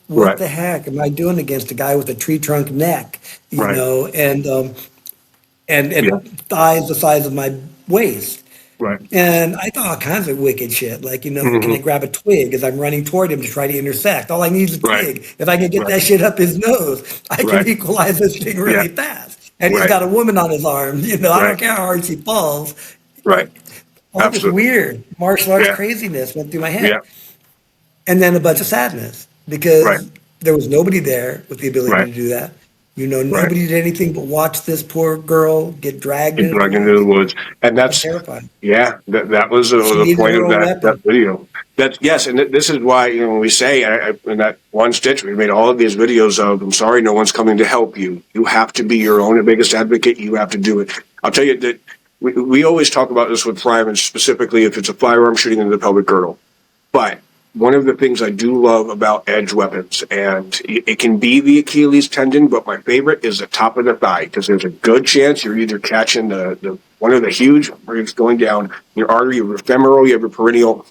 what Right. the heck am I doing against a guy with a tree trunk neck, Right. Yeah. and thighs the size of my waist? Right. And I thought all kinds of wicked shit, like, can I Hmm. grab a twig as I'm running toward him to try to intersect? All I need is a Right. twig. If I can get Right. that shit up his nose, I can Right. equalize this thing Yeah. really fast. And he's Right. got a woman on his arm. I Right. don't care how hard she falls. Right. All this Absolutely. weird martial arts Yeah. craziness went through my Yeah. head. And then a bunch of sadness Right. because there was nobody there with the ability Right. to do that. Right. Nobody did anything but watch this poor girl get dragged Get into the dragged into the woods. woods, and That's that's terrifying. yeah. That was She the needed point her of own that weapon. video. That yes, and this is why when we say in that one stitch, we made all of these videos of. I'm sorry, no one's coming to help you. You have to be your own biggest advocate. You have to do it. I'll tell you that we always talk about this with firearms, specifically if it's a firearm shooting into the pelvic girdle. But one of the things I do love about edge weapons, and it can be the Achilles tendon, but my favorite is the top of the thigh because there's a good chance you're either catching the one of the huge, or it's going down your artery, your femoral, you have your perineal.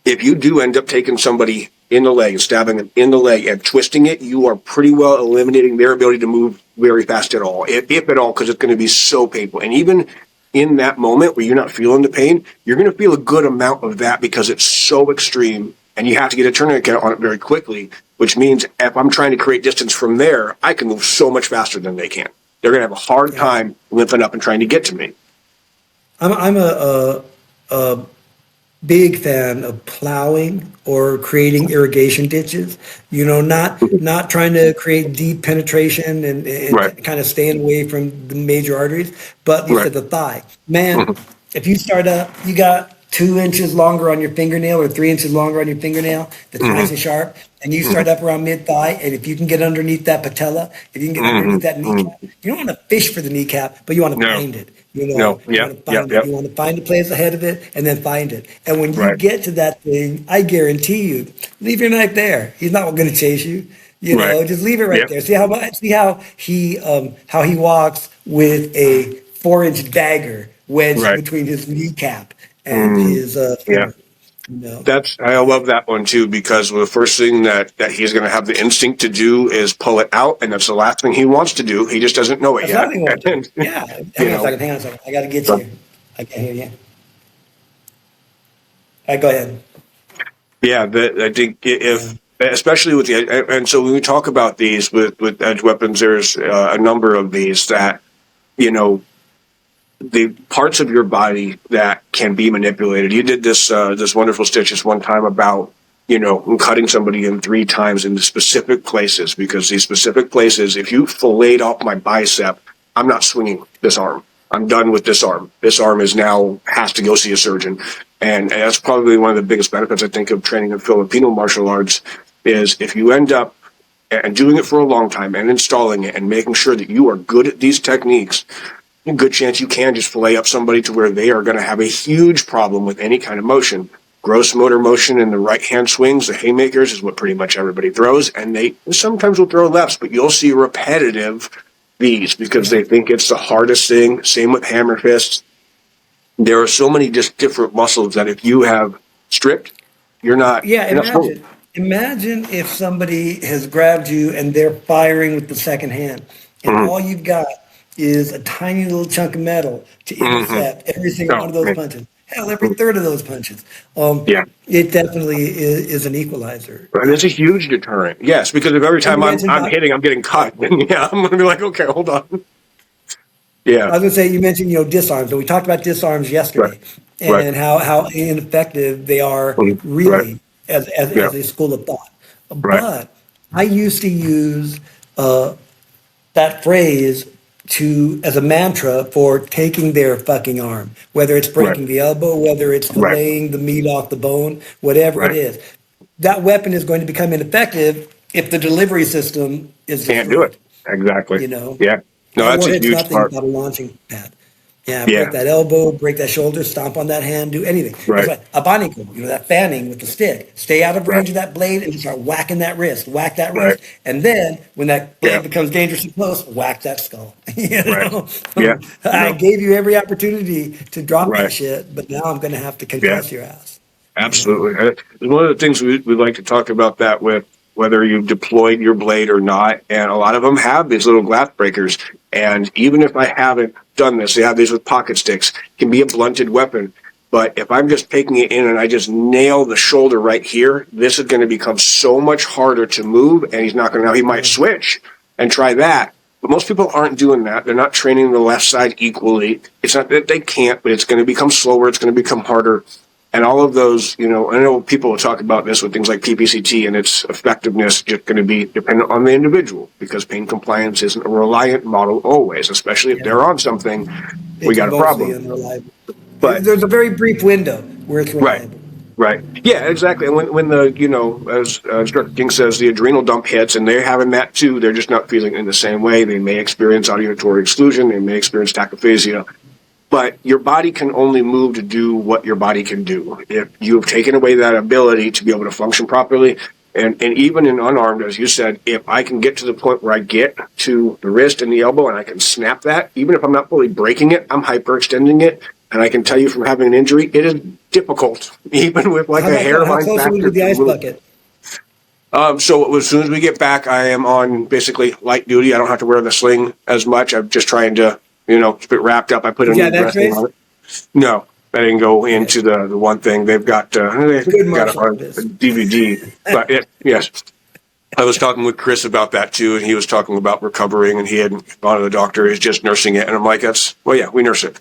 If you do end up taking somebody in the leg and stabbing them in the leg and twisting it, you are pretty well eliminating their ability to move very fast at all, if at all, because it's going to be so painful. And even in that moment where you're not feeling the pain, you're going to feel a good amount of that because it's so extreme and you have to get a tourniquet on it very quickly, which means if I'm trying to create distance from there, I can move so much faster than they can. They're going to have a hard Yeah. time limping up and trying to get to me. I'm a big fan of plowing or creating irrigation ditches. Not trying to create deep penetration Right, and kind of staying away from the major arteries, but you right. said the thigh. Man, Mhm. if you start up, you got 2 inches longer on your fingernail or 3 inches longer on your fingernail that's nice Mhm. and sharp, and you Mhm. start up around mid thigh, and if you can get underneath that patella, if you can get underneath Mhm. that Mhm. kneecap, you don't want to fish for the kneecap, but you want to No, find it. no. You Yep, want to yep, find it. yep. You want to find a place ahead of it and then find it. And when you Right, get to that thing, I guarantee you, leave your knife there. He's not going to chase you. right. Just leave it right Yep. there. See how he walks with a 4-inch dagger wedged Right. between his kneecap and Mm, his yeah. femur. You know, I love that one too because the first thing that he's going to have the instinct to do is pull it out, and that's the last thing he wants to do. He just doesn't know it that's yet. another thing I want to do. And, Yeah. you Hang on a know, second. Hang on a second. I got to get so, you. I can't hear you. All right, go ahead. yeah, I think Yeah. if, especially with and so when we talk about these with edge weapons, there's a number of these that, you know, the parts of your body that can be manipulated. You did this wonderful stitch this one time about cutting somebody in 3 times into specific places because these specific places, if you filleted off my bicep, I'm not swinging this arm. I'm done with this arm. This arm is now has to go see a surgeon. And that's probably one of the biggest benefits, I think, of training in Filipino martial arts is if you end up and doing it for a long time and installing it and making sure that you are good at these techniques, a good chance you can just fillet up somebody to where they are going to have a huge problem with any kind of motion. Gross motor motion in the right hand swings, the haymakers, is what pretty much everybody throws, and they sometimes will throw lefts, but you'll see repetitive these because they think it's the hardest thing. Same with hammer fists. There are so many just different muscles that if you have stripped, you're not. Yeah, You're not supposed. imagine if somebody has grabbed you and they're firing with the second hand, and Mm-hmm. all you've got is a tiny little chunk of metal to Mm-hmm. intercept every single one Oh, of those man. punches. Hell, every third of those punches. Yeah. It definitely is an equalizer. And it's a huge deterrent. Yes, because if every And you time I'm mentioned I'm about hitting, I'm getting cut, then yeah, I'm gonna be like, okay, hold on. I Yeah. was going to say, you mentioned, disarms. So we talked about disarms Right. yesterday Right. and how ineffective they are Mhm. Right. really Yeah. as a school of thought. Right. But I used to use that phrase as a mantra for taking their fucking arm, whether it's Right. breaking the elbow, whether it's Right. filleting the meat off the bone, whatever it Right. is. That weapon is going to become ineffective if the delivery system is Can't do it. destroyed, Exactly. you know? Yeah. No, A that's a warhead's huge nothing part. but a launching pad. Yeah, break Yeah. that elbow, break that shoulder, stomp on that hand, do anything. That's Right. why abanico, that fanning with the stick. Stay out of Right. range of that blade and just start whacking that wrist, whack that Right. wrist. And then when that Yeah. blade becomes dangerously close, whack that skull. Right. Yeah. I No. gave you every opportunity to drop that Right. shit, but now I'm going to have to Yeah. concuss your ass. You know? Absolutely. One of the things we like to talk about that with whether you've deployed your blade or not, and a lot of them have these little glass breakers. And even if I haven't done this, they have these with pocket sticks, can be a blunted weapon. But if I'm just taking it in and I just nail the shoulder right here, this is going to become so much harder to move, and he's not going to know. He might switch and try that. But most people aren't doing that. They're not training the left side equally. It's not that they can't, but it's going to become slower. It's going to become harder. And all of those, I know people will talk about this with things like PPCT and its effectiveness just going to be dependent on the individual because pain compliance isn't a reliant model always, especially if they're on something, we It's got a mostly problem. unreliable. But There's a very brief window where it's right, reliable. right, yeah, exactly. And when the as Instructor King says, the adrenal dump hits, and they're having that too, they're just not feeling it in the same way. They may experience auditory exclusion, they may experience tachyphagia. But your body can only move to do what your body can do. If you've taken away that ability to be able to function properly, and even in unarmed, as you said, if I can get to the point where I get to the wrist and the elbow and I can snap that, even if I'm not fully breaking it, I'm hyperextending it. And I can tell you from having an injury, it is difficult, even with like a How hairline close are we factor to the to ice move. bucket? So as soon as we get back, I am on basically light duty. I don't have to wear the sling as much. I'm just trying to, keep it wrapped up. I put a Did you new have dressing X-rays? on it. No, I didn't go into the one thing. They've got Good they've got martial a artist. DVD. But yes, I was talking with Chris about that too, and he was talking about recovering, and he hadn't gone to the doctor. He's just nursing it, and I'm like, yeah, we nurse it.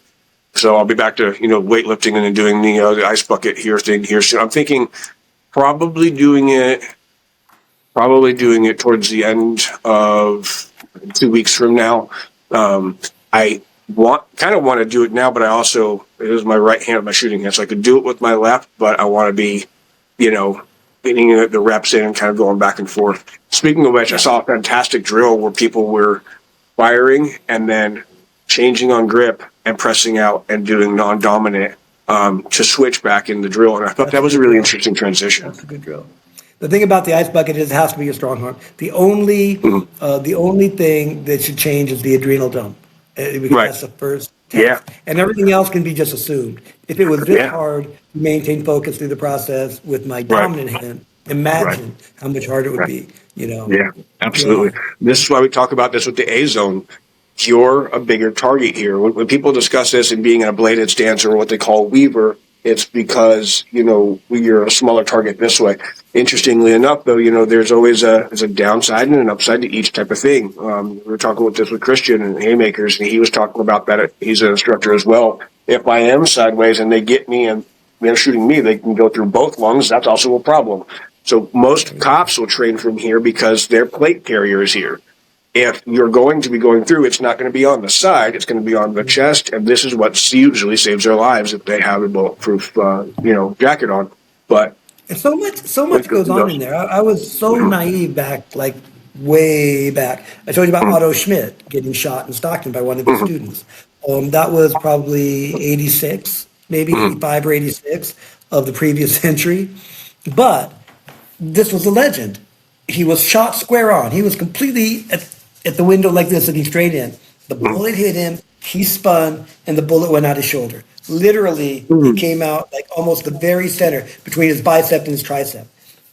So I'll be back to weightlifting and then doing the ice bucket thing here soon. I'm thinking probably doing it towards the end of 2 weeks from now. I kind of want to do it now, but it is my right hand, my shooting hand, so I could do it with my left, but I want to be, getting the reps in and kind of going back and forth. Speaking of which, I saw a fantastic drill where people were firing and then changing on grip and pressing out and doing non-dominant to switch back in the drill, and I thought That's that a was a good really drill. interesting transition. That's a good drill. The thing about the ice bucket is it has to be a strong arm. Mhm. The only thing that should change is the adrenal dump, because Right. that's the first Yeah. test, and everything else can be just assumed. If it was this Yeah. hard to maintain focus through the process with my Right. dominant hand, Right. imagine how much harder it would Right. be. Yeah, Yeah. absolutely. This is why we talk about this with the A zone. You're a bigger target here. When people discuss this and being in a bladed stance or what they call weaver, it's because, you're a smaller target this way. Interestingly enough, though, there's always there's a downside and an upside to each type of thing. We were talking with this with Christian and Haymakers, and he was talking about that. He's an instructor as well. If I am sideways and they get me and they're shooting me, they can go through both lungs. That's also a problem. So most cops will train from here because their plate carrier is here. if you're going to be going through, it's not going to be on the side. It's going to be on the chest, and this is what usually saves their lives if they have a bulletproof, jacket on. But And so much goes on in there. I was so naive back, like way back. I told you about Otto Schmidt getting shot in Stockton by one of his students. That was probably 86, maybe 85 or 86 of the previous century. But this was a legend. He was shot square on. He was completely at the window like this, looking straight in. The bullet hit him. He spun, and the bullet went out his shoulder. Literally, it came out like almost the very center between his bicep and his tricep.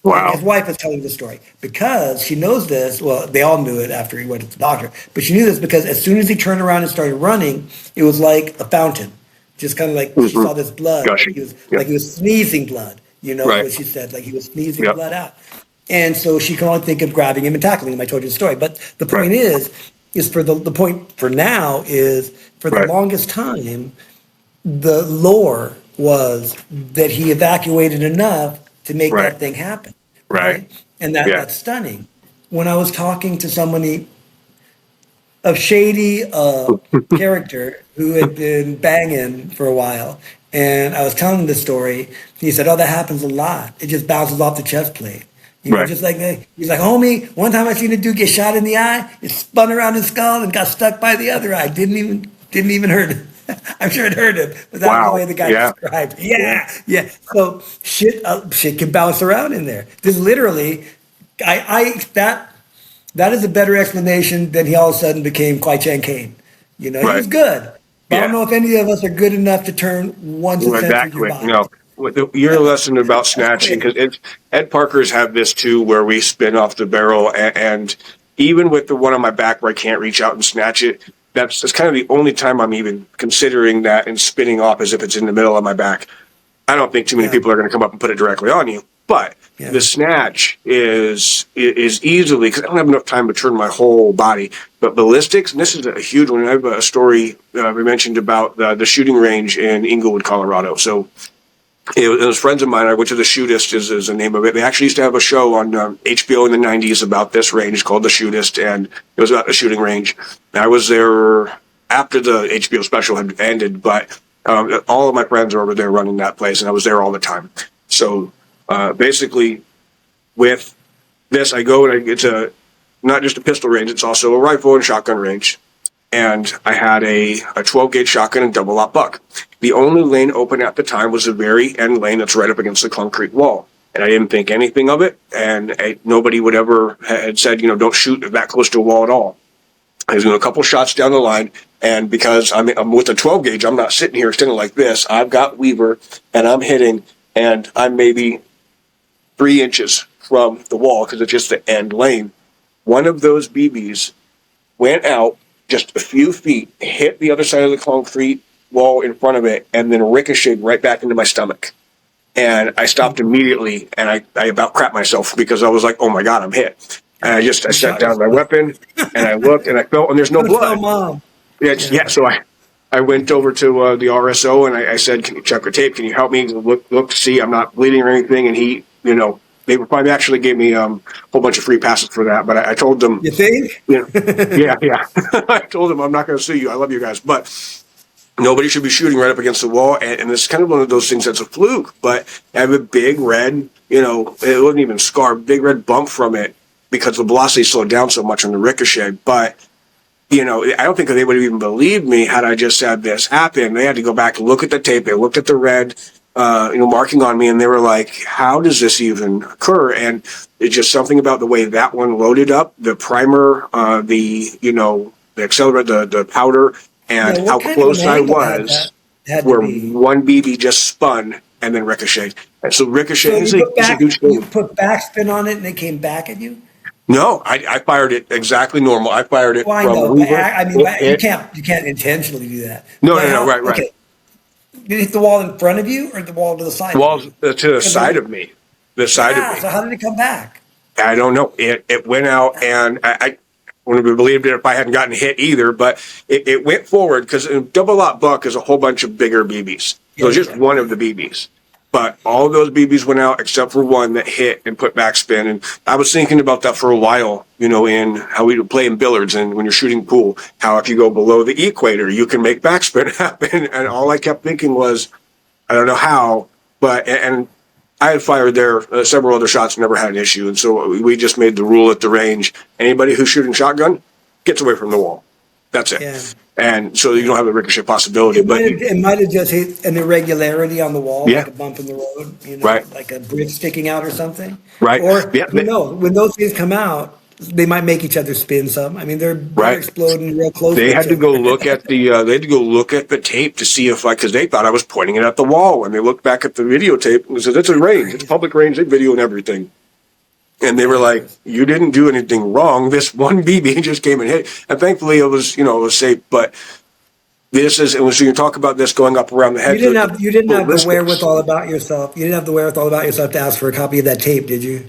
And wow, his wife is telling the story because she knows this. Well, they all knew it after he went to the doctor, but she knew this because as soon as he turned around and started running, it was like a fountain. Just kind of like she saw this blood. gushing, He was yeah, like he was sneezing blood. right, What she said, like he was sneezing yep, blood out. And so she can only think of grabbing him and tackling him. I told you the story. But the right, point is for the point for now is for the right, longest time, the lore was that he evacuated enough to make right, that thing happen, right, right? And yeah, that's stunning. When I was talking to somebody of shady character who had been banging for a while, and I was telling him the story, he said, "Oh, that happens a lot. It just bounces off the chest plate." right. Just like that. He's like, homie, one time I seen a dude get shot in the eye, it spun around his skull and got stuck by the other eye. Didn't even hurt him. I'm sure it hurt him, but that's the way Wow, the guy yeah, described it. yeah, Yeah. So shit can bounce around in there. This literally, that is a better explanation than he all of a sudden became Kwai Chang Caine. He right, was good, but I don't yeah. know if any of us are good enough to turn once a Went sense that with your quick. body. No, your lesson about That's snatching, quick. because Ed Parker's have this too, where we spin off the barrel, and even with the one on my back where I can't reach out and snatch it, that's kind of the only time I'm even considering that and spinning off as if it's in the middle of my back. I don't think too many Yeah. people are going to come up and put it directly on you, but Yeah. the snatch is easily, because I don't have enough time to turn my whole body. But ballistics, and this is a huge one. I have a story we mentioned about the shooting range in Inglewood, Colorado. So it was friends of mine. I went to the Shootist is the name of it. They actually used to have a show on HBO in the 90s about this range called the Shootist, and it was about the shooting range. And I was there after the HBO special had ended, but all of my friends are over there running that place, and I was there all the time. So basically, with this, I go and it's not just a pistol range; it's also a rifle and shotgun range. And I had a 12 gauge shotgun and double aught buck. The only lane open at the time was the very end lane that's right up against the concrete wall. And I didn't think anything of it. And nobody would ever had said, don't shoot that close to a wall at all. I was doing a couple shots down the line. And because I'm with a 12 gauge, I'm not sitting here extending like this. I've got Weaver and I'm hitting, and I'm maybe 3 inches from the wall because it's just the end lane. One of those BBs went out just a few feet, hit the other side of the concrete wall in front of it, and then ricocheted right back into my stomach. And I stopped immediately, and I about crapped myself because I was like, oh my God, I'm hit. And I You set shot down my yourself. weapon, and I looked, and I felt, and there's no Go tell blood. mom. Yeah, Yeah. so I went over to the RSO, and I said, can you check the tape? Can you help me look to see I'm not bleeding or anything? And he, they probably actually gave me a whole bunch of free passes for that. But I told them, You think? yeah. I told them I'm not going to sue you. I love you guys, but nobody should be shooting right up against the wall. And it's kind of one of those things that's a fluke. But I have a big red, it wasn't even scar, big red bump from it because the velocity slowed down so much on the ricochet. But I don't think they would have even believed me had I just said this happened. They had to go back and look at the tape. They looked at the red, marking on me, and they were like, how does this even occur? And it's just something about the way that one loaded up, the primer, the accelerator, the powder, and Yeah, how what kind of an close I angle was, had to where be? one BB just spun and then ricocheted. And so ricochet So is a huge you thing. put backspin on it and it came back at you? No, I fired it exactly normal. I fired it Well, I from know, but Weaver. I mean, you can't intentionally do that. No, But no, how? right. Okay, did it hit the wall in front of you or the wall to the side of Walls you? to the And then side of me, the side of yeah. me. So how did it come back? I don't know. It went out, and I wouldn't have believed it if I hadn't gotten hit either. But it went forward because double aught buck is a whole bunch of bigger BBs. So Yeah, it's just yeah, one yeah. of the BBs. But all those BBs went out except for one that hit and put backspin. And I was thinking about that for a while, in how we play in billiards and when you're shooting pool, how if you go below the equator, you can make backspin happen. And all I kept thinking was, I don't know how, and I had fired there several other shots, never had an issue. And so we just made the rule at the range. Anybody who's shooting shotgun gets away from the wall. That's it. Yeah. And so you don't have the ricochet possibility. It might have just hit an irregularity on the wall, like a bump in the road, right. Like a brick sticking out or something. Right. Or, when those things come out, they might make each other spin some. I mean, they're exploding real close. They had to go look at the tape to see because they thought I was pointing it at the wall. And they looked back at the videotape and said, "It's a range. It's public range. They video and everything." And they were like, "You didn't do anything wrong. This one BB just came and hit." And thankfully, it was safe. But this is, and so you talk about this going up around the head. You didn't have the wherewithal about yourself. You didn't have the wherewithal about yourself to ask for a copy of that tape, did you?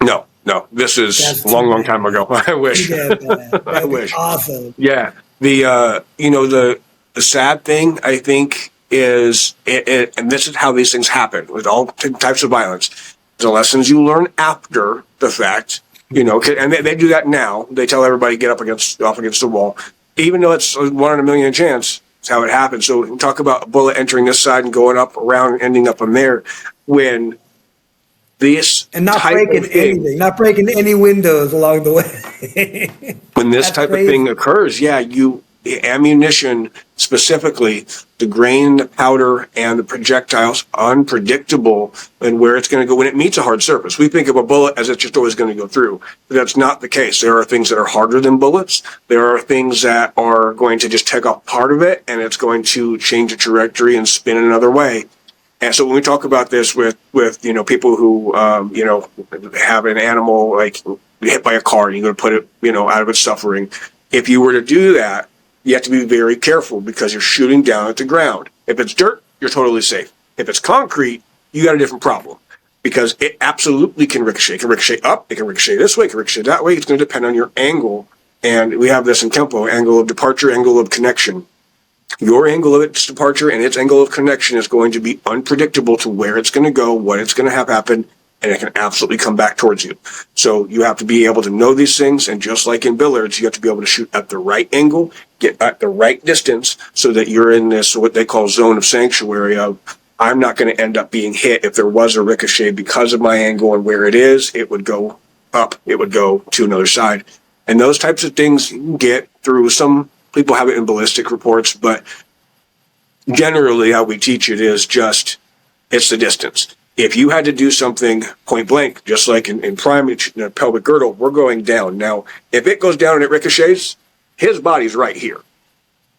No. This is a long time ago. I wish. I wish. Awesome. Yeah. The sad thing I think is, and this is how these things happen with all types of violence. The lessons you learn after the fact, and they do that now. They tell everybody get off against the wall, even though it's 1 in a million chance. It's how it happens. So we talk about a bullet entering this side and going up around and ending up on there when this and not breaking anything, not breaking any windows along the way. When this type of thing occurs, the ammunition, specifically the grain, the powder, and the projectiles, unpredictable and where it's going to go when it meets a hard surface. We think of a bullet as it's just always going to go through. But that's not the case. There are things that are harder than bullets. There are things that are going to just take off part of it, and it's going to change the trajectory and spin it another way. And so when we talk about this with people who have an animal like hit by a car and you're going to put it out of its suffering, if you were to do that, you have to be very careful because you're shooting down at the ground. If it's dirt, you're totally safe. If it's concrete, you got a different problem because it absolutely can ricochet. It can ricochet up, it can ricochet this way, it can ricochet that way. It's going to depend on your angle. And we have this in Kempo, angle of departure, angle of connection. Your angle of its departure and its angle of connection is going to be unpredictable to where it's going to go, what it's going to have happen, and it can absolutely come back towards you. So you have to be able to know these things, and just like in billiards, you have to be able to shoot at the right angle, get at the right distance, so that you're in this, what they call zone of sanctuary of, I'm not going to end up being hit. If there was a ricochet because of my angle and where it is, it would go up, it would go to another side. And those types of things you can get through some people have it in ballistic reports, but generally how we teach it is just, it's the distance. If you had to do something point blank, just like in prime pelvic girdle, we're going down. Now, if it goes down and it ricochets, his body's right here.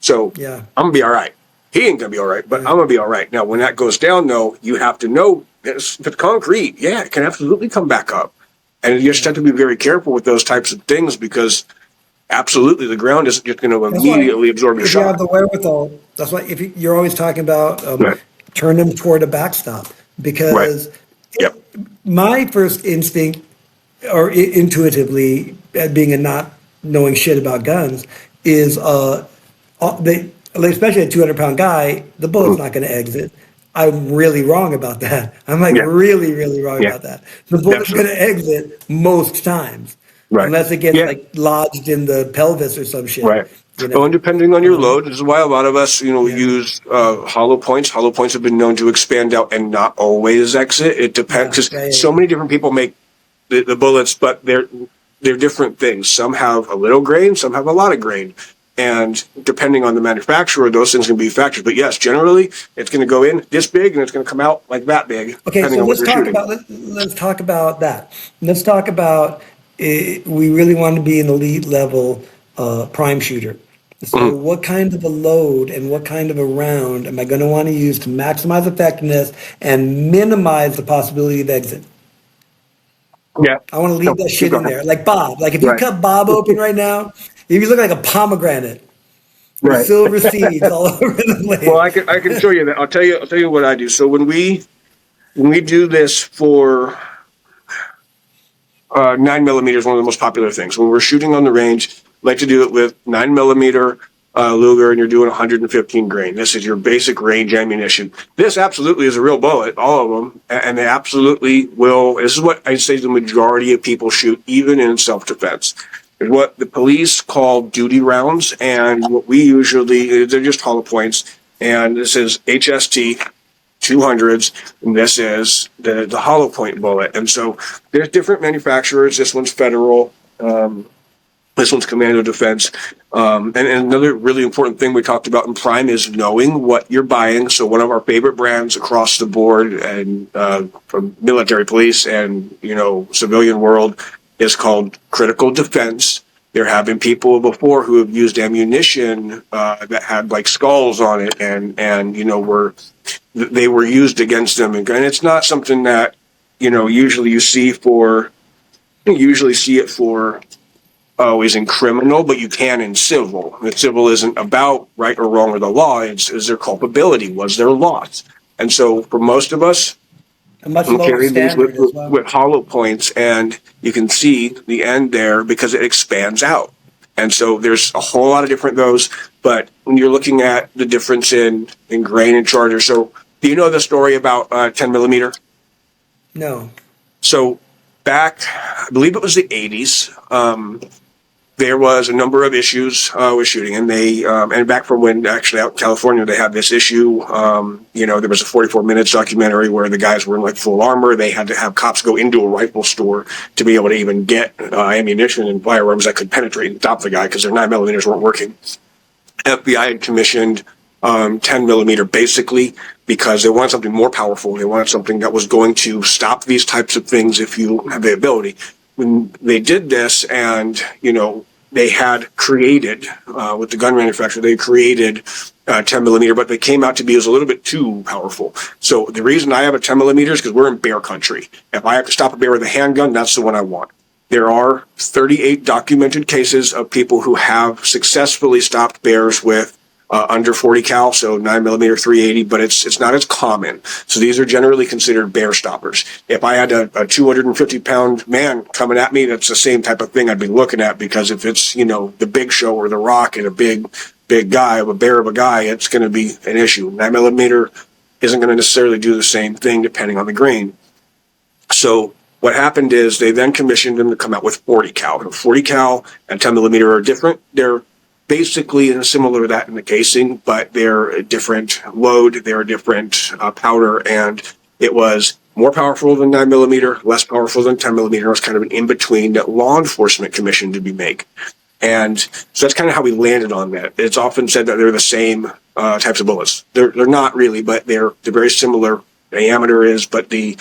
So I'm going to be all right. He ain't going to be all right, but I'm going to be all right. Now, when that goes down, though, you have to know if it's concrete, it can absolutely come back up. And you just have to be very careful with those types of things because absolutely, the ground isn't just going to immediately absorb your shot. If you have the wherewithal, that's why you're always talking about turn them toward a backstop because my first instinct, or intuitively, being a not knowing shit about guns, is especially a 200-pound guy, the bullet's not going to exit. I'm really wrong about that. I'm really, really wrong about that. The bullet's going to exit most times. Right. Unless it gets lodged in the pelvis or some shit. Right. Well, and depending on your load, this is why a lot of us, use hollow points. Hollow points have been known to expand out and not always exit. It depends because so many different people make the bullets, but they're different things. Some have a little grain, some have a lot of grain. And depending on the manufacturer, those things can be factors. But yes, generally, it's going to go in this big and it's going to come out like that big. Okay, so let's talk about that. Let's talk about we really want to be an elite level prime shooter. So what kind of a load and what kind of a round am I going to want to use to maximize effectiveness and minimize the possibility of exit? Yeah. I want to leave that shit in there. Like Bob. Like if you cut Bob open right now, you look like a pomegranate. With silver seeds all over the place. Well, I can show you that. I'll tell you what I do. So when we do this for 9mm is one of the most popular things. When we're shooting on the range, I like to do it with 9mm Luger and you're doing 115 grain. This is your basic range ammunition. This absolutely is a real bullet, all of them, and they absolutely will. This is what I'd say the majority of people shoot, even in self-defense. It's what the police call duty rounds, and what we usually, they're just hollow points, and this is HST 200s, and this is the hollow point bullet. And so there's different manufacturers. This one's Federal. This one's Commando Defense. And another really important thing we talked about in Prime is knowing what you're buying. So one of our favorite brands across the board and from military police and, civilian world is called Critical Defense. There have been people before who have used ammunition that had like skulls on it and they were used against them. And it's not something that, usually you see it for always in criminal, but you can in civil. The civil isn't about right or wrong or the law. Is there culpability? Was there loss? And so for most of us, A much we'll lower carry these standard as well. with hollow points, and you can see the end there because it expands out. And so there's a whole lot of different those, but when you're looking at the difference in grain and charger. So do you know the story about 10 millimeter? No. So back, I believe it was the 80s, there was a number of issues with shooting, and and back from when actually out in California they had this issue. There was a 44 minutes documentary where the guys were in like full armor. They had to have cops go into a rifle store to be able to even get ammunition and firearms that could penetrate and stop the guy because their 9 millimeters weren't working. FBI had commissioned 10 millimeter basically because they wanted something more powerful. They wanted something that was going to stop these types of things if you have the ability. When they did this, and they had created with the gun manufacturer, they created 10 millimeter, but they came out to be as a little bit too powerful. So the reason I have a 10 millimeter is because we're in bear country. If I have to stop a bear with a handgun, that's the one I want. There are 38 documented cases of people who have successfully stopped bears with under 40 cal, so 9 millimeter 380, but it's not as common. So these are generally considered bear stoppers. If I had a 250 pound man coming at me, that's the same type of thing I'd be looking at, because if it's, the Big Show or The Rock and a big guy, a bear of a guy, it's going to be an issue. 9 millimeter isn't going to necessarily do the same thing depending on the grain. So what happened is they then commissioned them to come out with 40 cal. And 40 cal and 10 millimeter are different. They're basically similar to that in the casing, but they're a different load, they're a different powder, and it was more powerful than 9 millimeter, less powerful than 10 millimeter. It was kind of an in-between that law enforcement commissioned to be made. And so that's kind of how we landed on that. It's often said that they're the same types of bullets. They're not really, but they're very similar. Diameter is, but the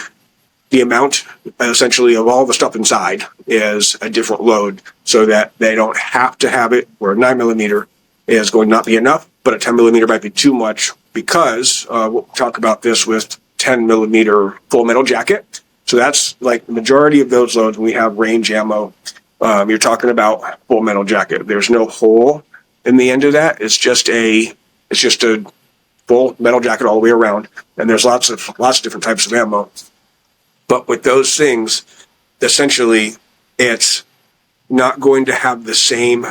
amount essentially of all the stuff inside is a different load, so that they don't have to have it, where a 9 millimeter is going to not be enough, but a 10 millimeter might be too much, because we'll talk about this with 10 millimeter full metal jacket. So that's like the majority of those loads when we have range ammo. You're talking about full metal jacket. There's no hole in the end of that. It's just a full metal jacket all the way around, and there's lots of different types of ammo. But with those things, essentially, it's not going to have the same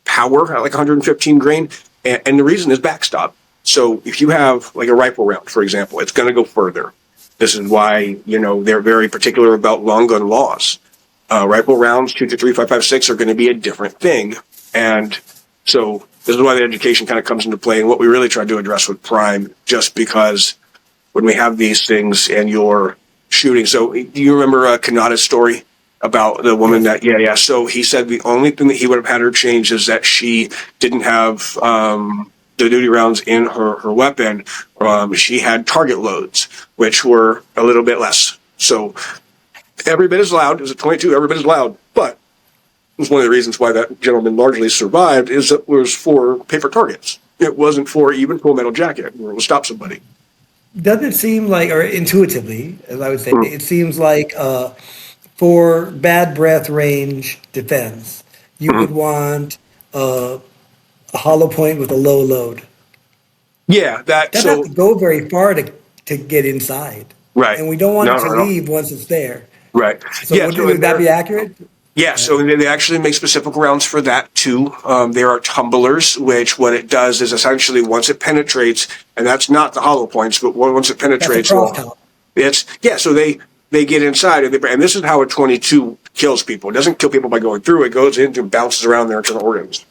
power at like 115 grain. And the reason is backstop. So if you have like a rifle round, for example, it's going to go further. This is why, they're very particular about long gun laws. Rifle rounds 223.556 are going to be a different thing. And so this is why the education kind of comes into play, and what we really try to address with Prime, just because when we have these things and you're shooting. So do you remember Kanata's story about the woman that, yeah. So he said the only thing that he would have had her change is that she didn't have the duty rounds in her weapon. She had target loads, which were a little bit less. So every bit as loud. It was a 22, every bit as loud. But it was one of the reasons why that gentleman largely survived, is it was for paper targets. It wasn't for even full metal jacket where it would stop somebody. Doesn't it seem like, or intuitively, as I would say, it seems like for bad breath range defense, you would want a hollow point with a low load. Yeah, Doesn't have to go very far to get inside. Right. And we don't want it to leave once it's there. Right. So would that be accurate? Yeah, so they actually make specific rounds for that too. There are tumblers, which what it does is essentially once it penetrates, and that's not the hollow points, but once it That's a penetrates, cross top. it's yeah. So they get inside, and this is how a 22 kills people. It doesn't kill people by going through; it goes into bounces around their internal organs.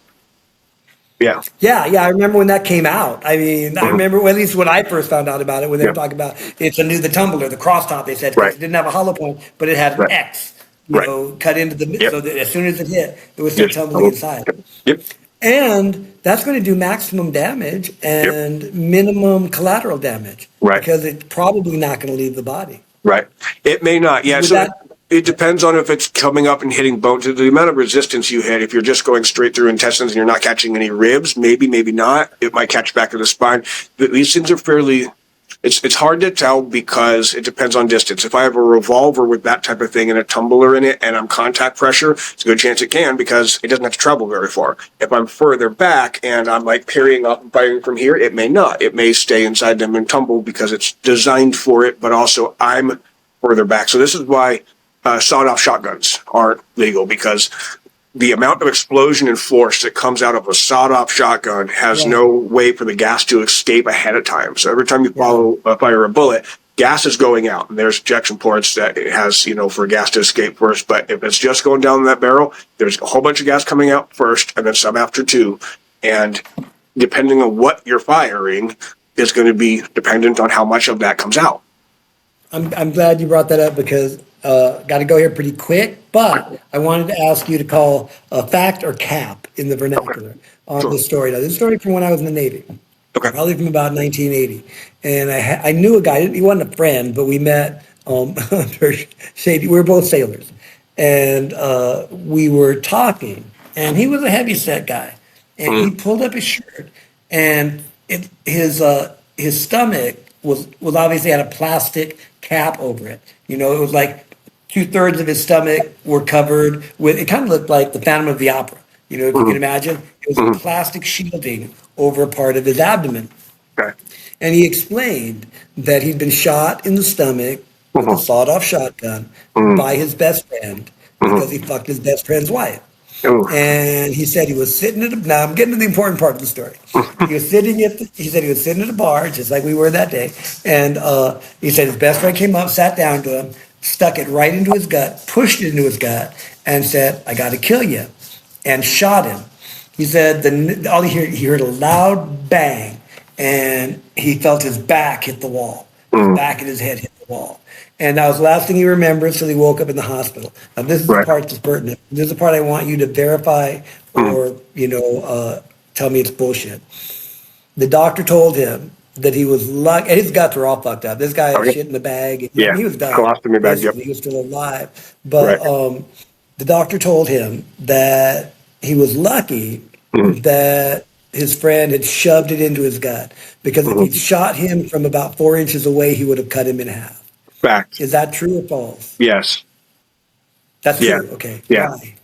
Yeah. Yeah, yeah, I remember when that came out. I mean, I remember, well, at least when I first found out about it, when they were Yeah. talking about it's the tumbler, the crosstop. They said 'cause Right. it didn't have a hollow point, but it had an Right. X, Right. cut into the Yep. so that as soon as it hit, it was still Yes. tumbling inside. Yep. And that's going to do maximum damage Yep. and minimum collateral damage Right. because it's probably not going to leave the body. Right. It may not. Yeah. Would So that? it depends on if it's coming up and hitting bones. The amount of resistance you hit, if you're just going straight through intestines and you're not catching any ribs, maybe, maybe not. It might catch back of the spine. But these things are fairly. It's hard to tell because it depends on distance. If I have a revolver with that type of thing and a tumbler in it and I'm contact pressure, it's a good chance it can because it doesn't have to travel very far. If I'm further back and I'm like parrying up and firing from here, it may not. It may stay inside them and tumble because it's designed for it, but also I'm further back. So this is why sawed-off shotguns aren't legal because the amount of explosion and force that comes out of a sawed-off shotgun has Yeah. no way for the gas to escape ahead of time. So every time you Yeah. fire a bullet, gas is going out, and there's ejection ports that it has, for gas to escape first. But if it's just going down that barrel, there's a whole bunch of gas coming out first, and then some after too. And depending on what you're firing, is going to be dependent on how much of that comes out. I'm glad you brought that up because got to go here pretty quick. But I wanted to ask you to call fact or cap in the vernacular on Sure. this story. Now, this story from when I was in the Navy, Okay. probably from about 1980, and I knew a guy. He wasn't a friend, but we met under shady. We were both sailors, and we were talking. And he was a heavy set guy, and he pulled up his shirt, and his stomach was obviously had a plastic cap over it. It was like 2/3 of his stomach were covered with. It kind of looked like the Phantom of the Opera. If you can imagine, it was a plastic shielding over a part of his abdomen. Okay. And he explained that he'd been shot in the stomach with a sawed-off shotgun by his best friend because he fucked his best friend's wife. Ooh. And he said he was sitting now I'm getting to the important part of the story. He said he was sitting at a bar, just like we were that day. And he said his best friend came up, sat down to him, stuck it right into his gut, pushed it into his gut, and said, "I got to kill you," and shot him. He said he heard a loud bang, and he felt his back hit the wall. The back of his head hit the wall. And that was the last thing he remembered, so he woke up in the hospital. Now, this is the Right. part that's pertinent. This is the part I want you to verify or, tell me it's bullshit. The doctor told him that he was lucky, and his guts were all fucked up. This guy had Okay. shit in the bag. Yeah. He was dying. Colostomy bag, yep. He was still alive. But Right. the doctor told him that he was lucky that his friend had shoved it into his gut because if he'd shot him from about 4 inches away, he would have cut him in half. Fact. Is that true or false? Yes. That's Yeah. true. Okay. Yeah. Why?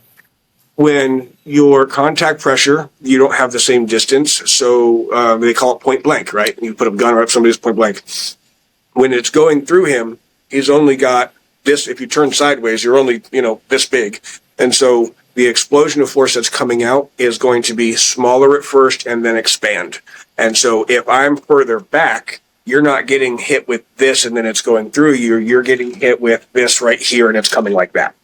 When your contact pressure, you don't have the same distance. So they call it point blank, right? You put a gun right up somebody's point blank. When it's going through him, he's only got this. If you turn sideways, you're only, this big. And so the explosion of force that's coming out is going to be smaller at first and then expand. And so if I'm further back, you're not getting hit with this and then it's going through you. You're getting hit with this right here and it's coming like that.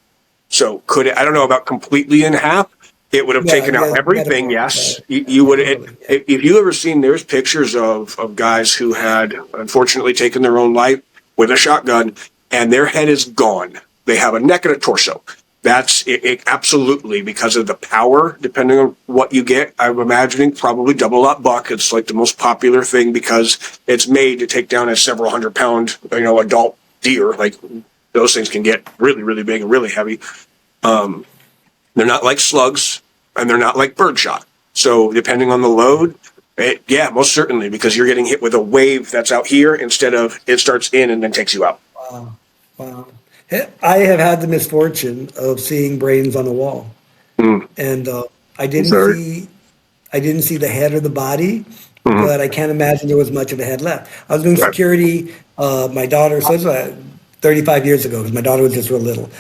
So could it, I don't know about completely in half. It would have Yeah, taken out yeah, everything. metaphor, Yes. right. You would. Totally, yeah. If you ever seen, there's pictures of guys who had unfortunately taken their own life with a shotgun and their head is gone. They have a neck and a torso. That's it, absolutely because of the power, depending on what you get. I'm imagining probably double up buck. It's like the most popular thing because it's made to take down a several 100-pound, adult deer. Like those things can get really, really big and really heavy. They're not like slugs and they're not like birdshot. So depending on the load, yeah, most certainly because you're getting hit with a wave that's out here instead of it starts in and then takes you out. Wow. Wow. I have had the misfortune of seeing brains on the wall, and I didn't Sorry. see the head or the body, but I can't imagine there was much of a head left. I was doing Right. security. My daughter, so it's 35 years ago because my daughter was just real little.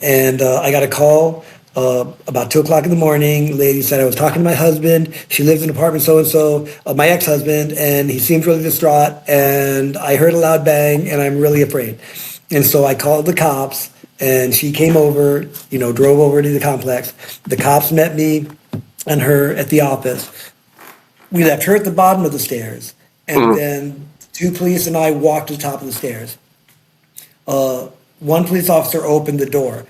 And I got a call about 2 o'clock in the morning. Lady said I was talking to my husband. She lives in apartment so and so, my ex-husband, and he seems really distraught. And I heard a loud bang, and I'm really afraid. And so I called the cops, and she came over, drove over to the complex. The cops met me and her at the office. We left her at the bottom of the stairs, and then two police and I walked to the top of the stairs. One police officer opened the door,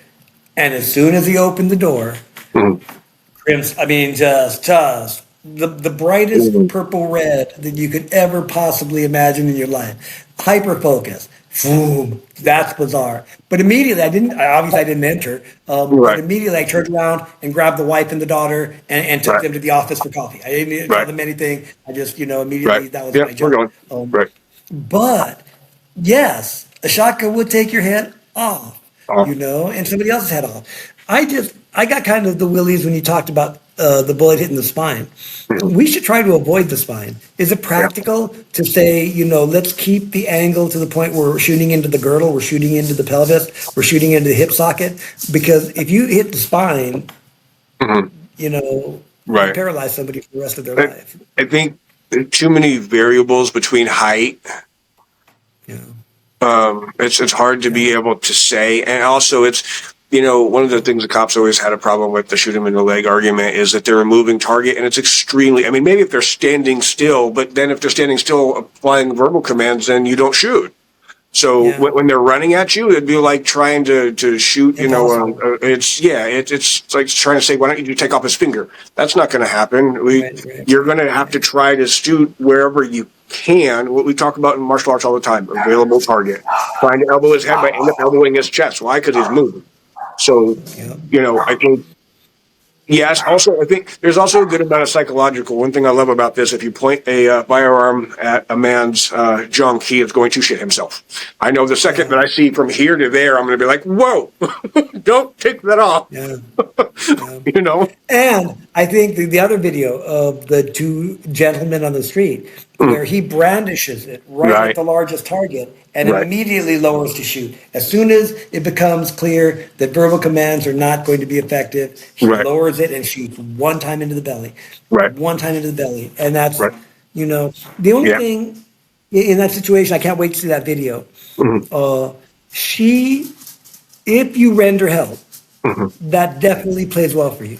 and as soon as he opened the door, crimson, I mean, just the brightest purple red that you could ever possibly imagine in your life. Hyper focus. Boom. That's bizarre. But immediately, I didn't enter. But immediately I turned around and grabbed the wife and the daughter and took them to the office for coffee. I didn't tell them anything. I just, immediately that was my job. We're going. But yes, a shotgun would take your head off, and somebody else's head off. I got kind of the willies when you talked about the bullet hitting the spine. We should try to avoid the spine. Is it practical to say, let's keep the angle to the point where we're shooting into the girdle, we're shooting into the pelvis, we're shooting into the hip socket? Because if you hit the spine, you paralyze somebody for the rest of their life. I think there are too many variables between height. Yeah. It's hard to be able to say. And also it's, one of the things the cops always had a problem with the shoot him in the leg argument is that they're a moving target, and it's extremely, maybe if they're standing still, but then if they're standing still applying verbal commands, then you don't shoot. So when they're running at you, it'd be like trying to shoot, it's like trying to say, why don't you take off his finger? That's not going to happen. You're going to have to try to shoot wherever you can. What we talk about in martial arts all the time, available target. Trying to elbow his head, but end up elbowing his chest. Why? Because he's moving. So, I think, yes, also, I think there's also a good amount of psychological. One thing I love about this, if you point a firearm at a man's junk, he is going to shit himself. I know the second that I see from here to there, I'm going to be like, whoa, don't take that off. Yeah. And I think the other video of the two gentlemen on the street where he brandishes it right at the largest target and it immediately lowers to shoot. As soon as it becomes clear that verbal commands are not going to be effective, he lowers it and shoots one time into the belly. One time into the belly. And that's, the only thing in that situation, I can't wait to see that video. If you render help, that definitely plays well for you.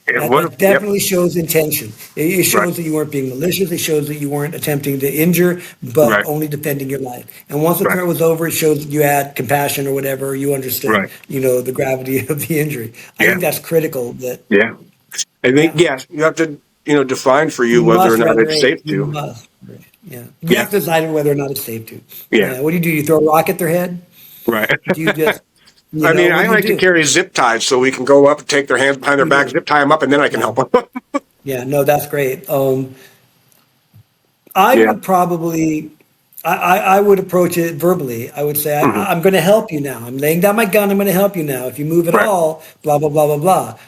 That definitely shows intention. It shows that you weren't being malicious. It shows that you weren't attempting to injure, but only defending your life. And once the threat was over, it shows that you had compassion or whatever. You understood, the gravity of the injury. I think that's critical. I think you have to, define for you whether or not it's safe to. You have to decide whether or not it's safe to. What do? You throw a rock at their head? Do you just? I like to carry zip ties so we can go up and take their hands behind their back, zip tie them up, and then I can help them. That's great. I would probably, I would approach it verbally. I would say, I'm going to help you now. I'm laying down my gun. I'm going to help you now. If you move at all, blah, blah, blah, blah, blah.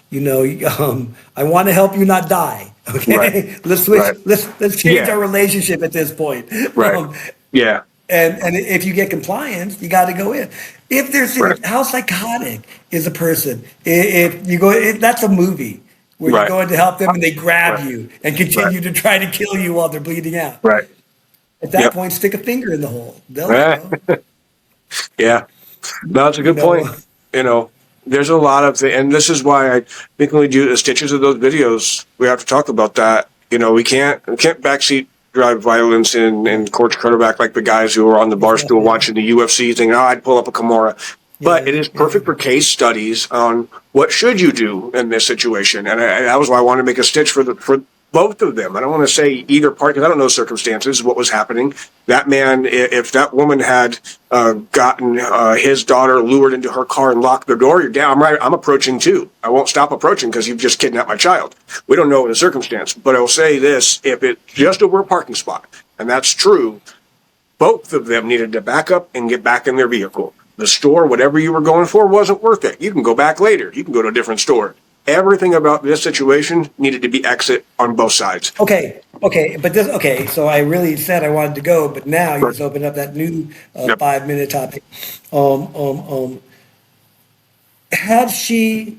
I want to help you not die. Okay. Let's switch. Let's change our relationship at this point. And if you get compliance, you got to go in. If there's how psychotic is a person? If you go, that's a movie where you're going to help them and they grab you and continue to try to kill you while they're bleeding out. At that point, stick a finger in the hole. They'll know. No, that's a good point. There's a lot of things, and this is why I think when we do the stitches of those videos, we have to talk about that. We can't backseat drive violence in court quarterback like the guys who are on the bar stool watching the UFC thinking, I'd pull up a Kimura. But it is perfect for case studies on what should you do in this situation. And that was why I wanted to make a stitch for both of them. I don't want to say either part because I don't know circumstances, what was happening. That man, if that woman had gotten his daughter lured into her car and locked the door, you're down. I'm approaching too. I won't stop approaching because you've just kidnapped my child. We don't know the circumstance. But I'll say this, if it's just over a parking spot, and that's true, both of them needed to back up and get back in their vehicle. The store, whatever you were going for, wasn't worth it. You can go back later. You can go to a different store. Everything about this situation needed to be exit on both sides. Okay, Okay, but this, okay, so I really said I wanted to go, but now you Right. just opened up that new Yep. 5 minute topic. Um, um, um, had she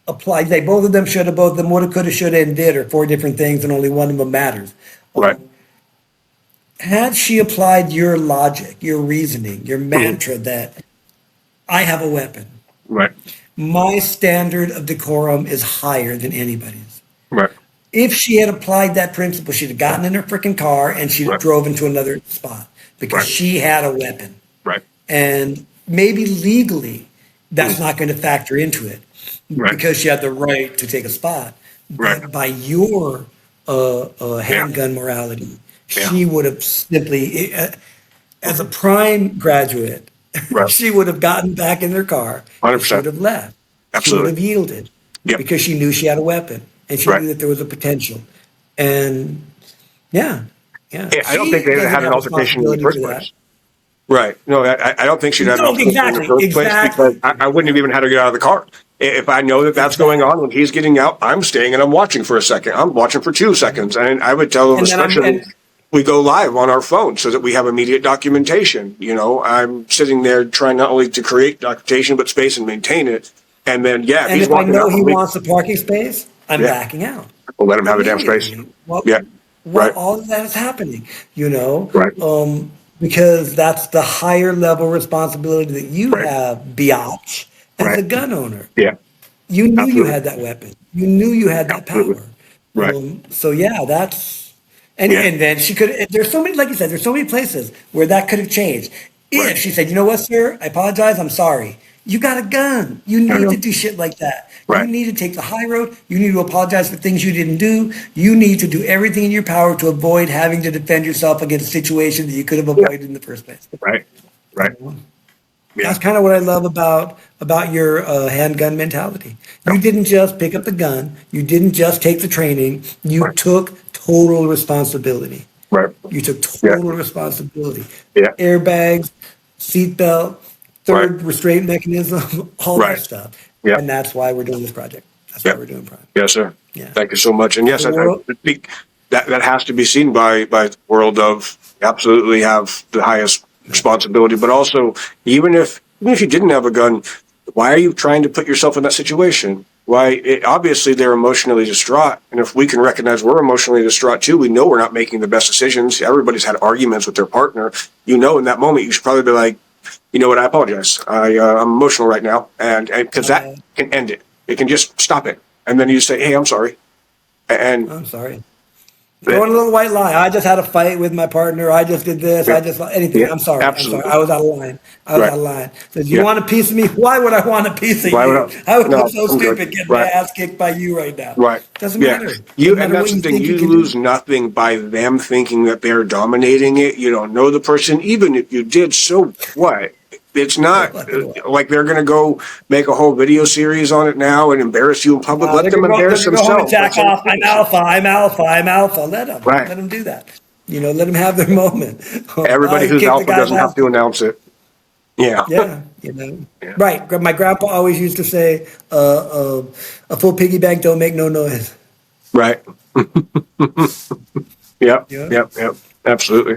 applied, they both of them should have, both of them would have, could have, should have, and did, or four different things, and only one of them matters. Right. Had she applied your logic, your reasoning, your Mhm. mantra that I have a weapon, Right. my standard of decorum is higher than anybody's. Right. If she had applied that principle, she'd have gotten in her freaking car and she'd have Right. drove into another spot because Right. she had a weapon. Right. And maybe legally, that's Mhm. not going to factor into it Right. because she had the right to take a spot. Right. But by your Yeah. handgun morality, Yeah. she would have simply, as a prime graduate, Right. she would have gotten back in her car and she 100%. would have left. She would Absolutely. have yielded Yep. because she knew she had a weapon and she Right. knew that there was a potential. And yeah, yeah, Yeah, I don't think she they doesn't had an have altercation in the responsibility first for that. place. Right. No, I don't think she'd had an No, altercation in the exactly, first place because exactly. I wouldn't have even had to get out of the car. If I know that that's going Exactly. on when he's getting out, I'm staying and I'm watching for a second. I'm watching for 2 seconds. And I would tell them, And then especially we go live on our phone so that we have immediate documentation. You know, I'm sitting there trying not only to create documentation, but space and maintain it. And then, yeah, if and he's if I walking know out he with me, wants a parking space, I'm yeah, backing out we'll let him have a damn space. immediately. Well, Yeah. while Right. all of that is happening, you know, Right. because that's the higher level responsibility that you Right. have, biatch, as a Right. gun owner. Yeah. You knew you Absolutely. had that weapon. You knew you had that Absolutely. power. Right. So yeah, that's and Yeah. and then she could. There's so many, like you said, there's so many places where that could have changed. Right. If she said, "You know what, sir? I apologize. I'm sorry." You got a gun. You I need know. to do shit like that. You Right. need to take the high road. You need to apologize for things you didn't do. You need to do everything in your power to avoid having to defend yourself against a situation that you could have Yeah. avoided in the first place. Right. Right. Yeah. That's kind of what I love about your handgun mentality. You didn't just pick up the gun. You didn't just take the training. You Right. took total responsibility. Right. You took Yeah. total responsibility. Yeah. Airbags, seatbelt, Right. third restraint mechanism, all Right. that stuff. Yeah. And that's why we're doing this project. That's Yeah. why we're doing project. Yes, sir. Yeah. Thank you so much. And yes, I Well, think that has to be seen by the world of absolutely have the highest responsibility, but also even if you didn't have a gun, why are you trying to put yourself in that situation? Obviously they're emotionally distraught. And if we can recognize we're emotionally distraught too, we know we're not making the best decisions. Everybody's had arguments with their partner. You know, in that moment, you should probably be like, you know what? I apologize. I'm emotional right now. And because that can end it. It can just stop it. And then you say, hey, I'm sorry. And I'm sorry. Throwing a little white lie. I just had a fight with my partner. I just did this. yeah, I just anything. yeah, I'm sorry. I'm sorry. absolutely. I was out of line. I was Right. out of line. Says, you Yeah. want a piece of me? Why would I want a piece of Why would you? I would no, look so I'm good. stupid getting my Right. ass kicked by you right now. Right. Doesn't Yeah. matter. You Doesn't and matter that's what the you thing. think you You can lose do. nothing by them thinking that they're dominating it. You don't know the person. Even if you did, so what? It's not like they're going to go make a whole video series on it now and embarrass you in public. Let They're them gonna embarrass go home and themselves. jack off. I'm alpha. I'm alpha. I'm alpha. Right. Let them do that. Let them have their moment. Everybody I who's kicked the alpha guy's doesn't have ass. to announce it. Yeah. Yeah, Yeah. right. My grandpa always used to say, "A full piggy bank don't make no noise." Right. Yep. Yeah. Yep. Yep. Absolutely.